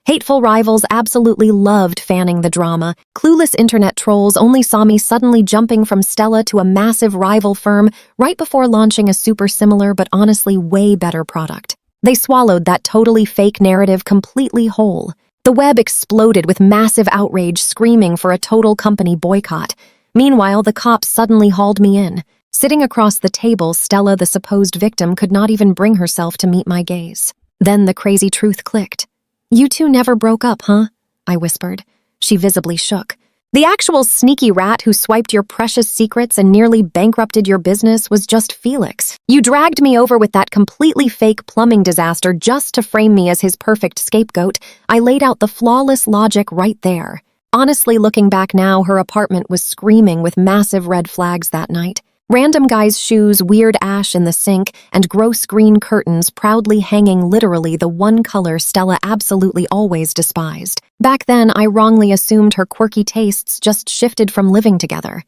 Hateful rivals absolutely loved fanning the drama. Clueless internet trolls only saw me suddenly jumping from Stella to a massive rival firm right before launching a super similar but honestly way better product. They swallowed that totally fake narrative completely whole. The web exploded with massive outrage, screaming for a total company boycott. Meanwhile, the cops suddenly hauled me in. Sitting across the table, Stella, the supposed victim, could not even bring herself to meet my gaze. Then the crazy truth clicked. You two never broke up, huh? I whispered. She visibly shook. The actual sneaky rat who swiped your precious secrets and nearly bankrupted your business was just Felix. You dragged me over with that completely fake plumbing disaster just to frame me as his perfect scapegoat. I laid out the flawless logic right there. Honestly, looking back now, her apartment was screaming with massive red flags that night. Random guys' shoes, weird ash in the sink, and gross green curtains proudly hanging literally the one color Stella absolutely always despised. Back then, I wrongly assumed her quirky tastes just shifted from living together.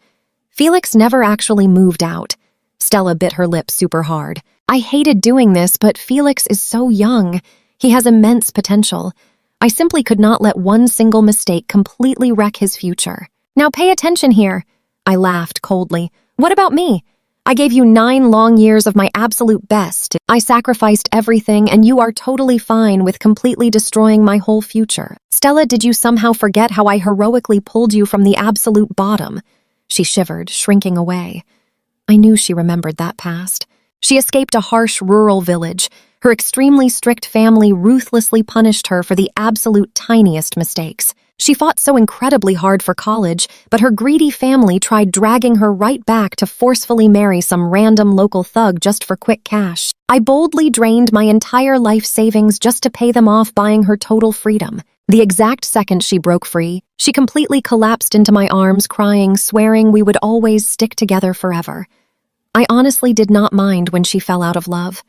Felix never actually moved out. Stella bit her lip super hard. I hated doing this, but Felix is so young. He has immense potential. I simply could not let one single mistake completely wreck his future. Now pay attention here. I laughed coldly. What about me? I gave you 9 long years of my absolute best. I sacrificed everything, and you are totally fine with completely destroying my whole future. Stella, did you somehow forget how I heroically pulled you from the absolute bottom? She shivered, shrinking away. I knew she remembered that past. She escaped a harsh rural village. Her extremely strict family ruthlessly punished her for the absolute tiniest mistakes. She fought so incredibly hard for college, but her greedy family tried dragging her right back to forcefully marry some random local thug just for quick cash. I boldly drained my entire life savings just to pay them off, buying her total freedom. The exact second she broke free, she completely collapsed into my arms, crying, swearing we would always stick together forever. I honestly did not mind when she fell out of love.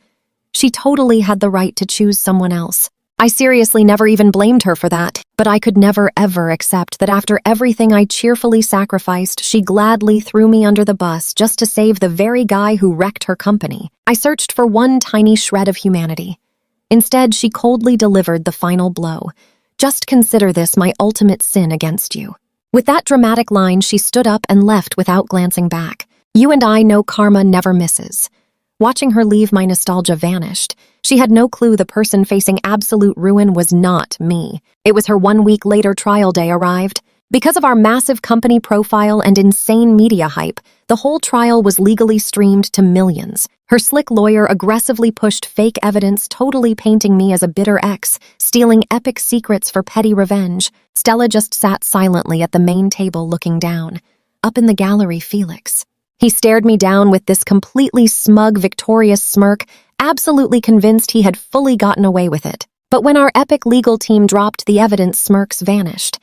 She totally had the right to choose someone else. I seriously never even blamed her for that, but I could never ever accept that after everything I cheerfully sacrificed, she gladly threw me under the bus just to save the very guy who wrecked her company. I searched for one tiny shred of humanity. Instead, she coldly delivered the final blow. Just consider this my ultimate sin against you. With that dramatic line, she stood up and left without glancing back. You and I know karma never misses. Watching her leave, my nostalgia vanished. She had no clue the person facing absolute ruin was not me. It was her 1 week later trial day arrived. Because of our massive company profile and insane media hype, the whole trial was legally streamed to millions. Her slick lawyer aggressively pushed fake evidence, totally painting me as a bitter ex, stealing epic secrets for petty revenge. Stella just sat silently at the main table looking down. Up in the gallery, Felix. He stared me down with this completely smug, victorious smirk, absolutely convinced he had fully gotten away with it. But when our epic legal team dropped the evidence, smirks vanished.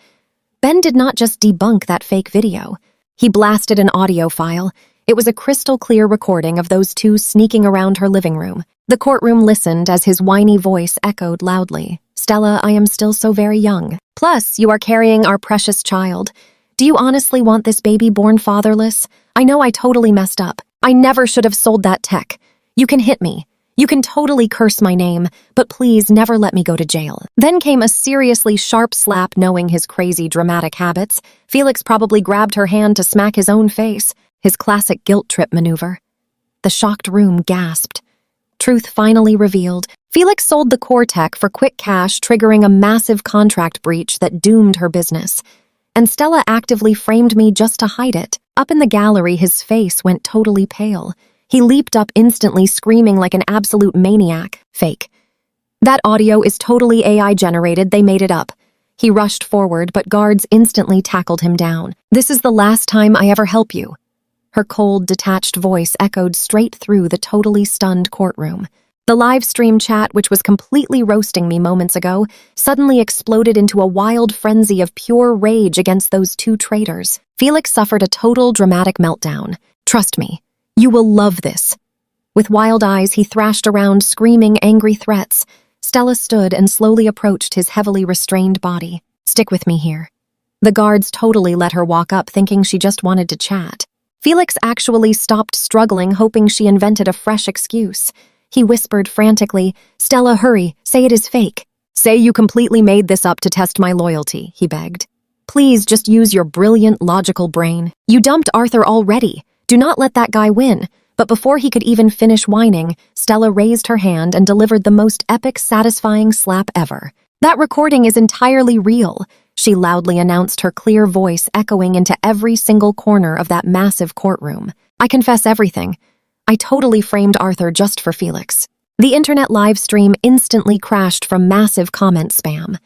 Ben did not just debunk that fake video. He blasted an audio file. It was a crystal-clear recording of those two sneaking around her living room. The courtroom listened as his whiny voice echoed loudly. Stella, I am still so very young. Plus, you are carrying our precious child. Do you honestly want this baby born fatherless? I know I totally messed up. I never should have sold that tech. You can hit me. You can totally curse my name, but please never let me go to jail. Then came a seriously sharp slap. Knowing his crazy dramatic habits, Felix probably grabbed her hand to smack his own face, his classic guilt trip maneuver. The shocked room gasped. Truth finally revealed. Felix sold the core tech for quick cash, triggering a massive contract breach that doomed her business. And Stella actively framed me just to hide it. Up in the gallery, his face went totally pale. He leaped up instantly, screaming like an absolute maniac. Fake. That audio is totally AI generated, they made it up. He rushed forward, but guards instantly tackled him down. This is the last time I ever help you. Her cold, detached voice echoed straight through the totally stunned courtroom. The live stream chat, which was completely roasting me moments ago, suddenly exploded into a wild frenzy of pure rage against those two traitors. Felix suffered a total dramatic meltdown. Trust me, you will love this. With wild eyes, he thrashed around, screaming angry threats. Stella stood and slowly approached his heavily restrained body. Stick with me here. The guards totally let her walk up, thinking she just wanted to chat. Felix actually stopped struggling, hoping she invented a fresh excuse. He whispered frantically, Stella, hurry, say it is fake. Say you completely made this up to test my loyalty, he begged. Please just use your brilliant, logical brain. You dumped Arthur already. Do not let that guy win. But before he could even finish whining, Stella raised her hand and delivered the most epic, satisfying slap ever. That recording is entirely real, she loudly announced, her clear voice echoing into every single corner of that massive courtroom. I confess everything. I totally framed Arthur just for Felix. The internet live stream instantly crashed from massive comment spam.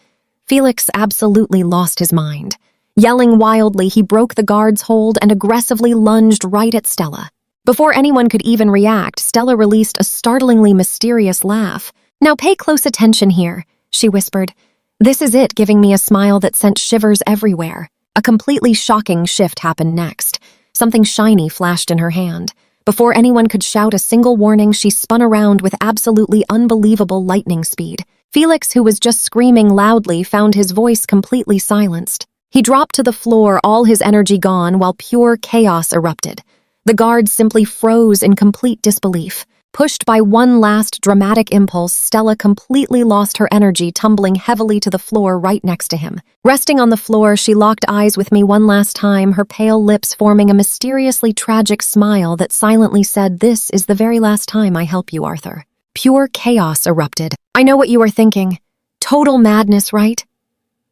Felix absolutely lost his mind. Yelling wildly, he broke the guard's hold and aggressively lunged right at Stella. Before anyone could even react, Stella released a startlingly mysterious laugh. Now pay close attention here, she whispered. This is it, giving me a smile that sent shivers everywhere. A completely shocking shift happened next. Something shiny flashed in her hand. Before anyone could shout a single warning, she spun around with absolutely unbelievable lightning speed. Felix, who was just screaming loudly, found his voice completely silenced. He dropped to the floor, all his energy gone, while pure chaos erupted. The guards simply froze in complete disbelief. Pushed by one last dramatic impulse, Stella completely lost her energy, tumbling heavily to the floor right next to him. Resting on the floor, she locked eyes with me one last time, her pale lips forming a mysteriously tragic smile that silently said, This is the very last time I help you, Arthur. Pure chaos erupted. I know what you are thinking. Total madness, right?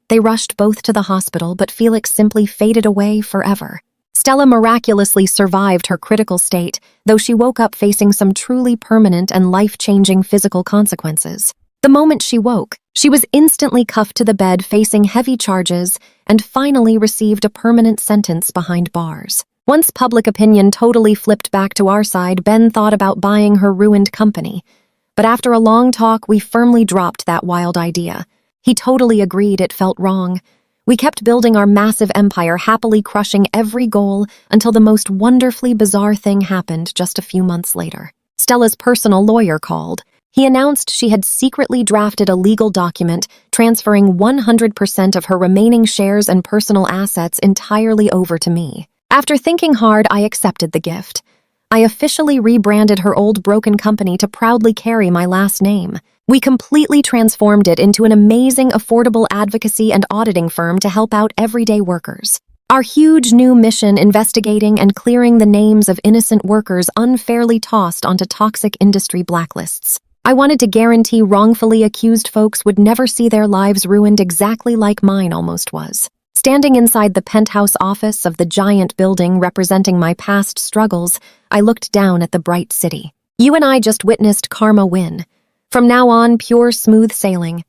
They rushed both to the hospital, but Felix simply faded away forever. Stella miraculously survived her critical state, though she woke up facing some truly permanent and life-changing physical consequences. The moment she woke, she was instantly cuffed to the bed facing heavy charges and finally received a permanent sentence behind bars. Once public opinion totally flipped back to our side, Ben thought about buying her ruined company. But after a long talk, we firmly dropped that wild idea. He totally agreed it felt wrong. We kept building our massive empire, happily crushing every goal until the most wonderfully bizarre thing happened just a few months later. Stella's personal lawyer called. He announced she had secretly drafted a legal document transferring 100% of her remaining shares and personal assets entirely over to me. After thinking hard, I accepted the gift. I officially rebranded her old broken company to proudly carry my last name. We completely transformed it into an amazing, affordable advocacy and auditing firm to help out everyday workers. Our huge new mission investigating and clearing the names of innocent workers unfairly tossed onto toxic industry blacklists. I wanted to guarantee wrongfully accused folks would never see their lives ruined exactly like mine almost was. Standing inside the penthouse office of the giant building representing my past struggles, I looked down at the bright city. You and I just witnessed karma win. From now on, pure smooth sailing.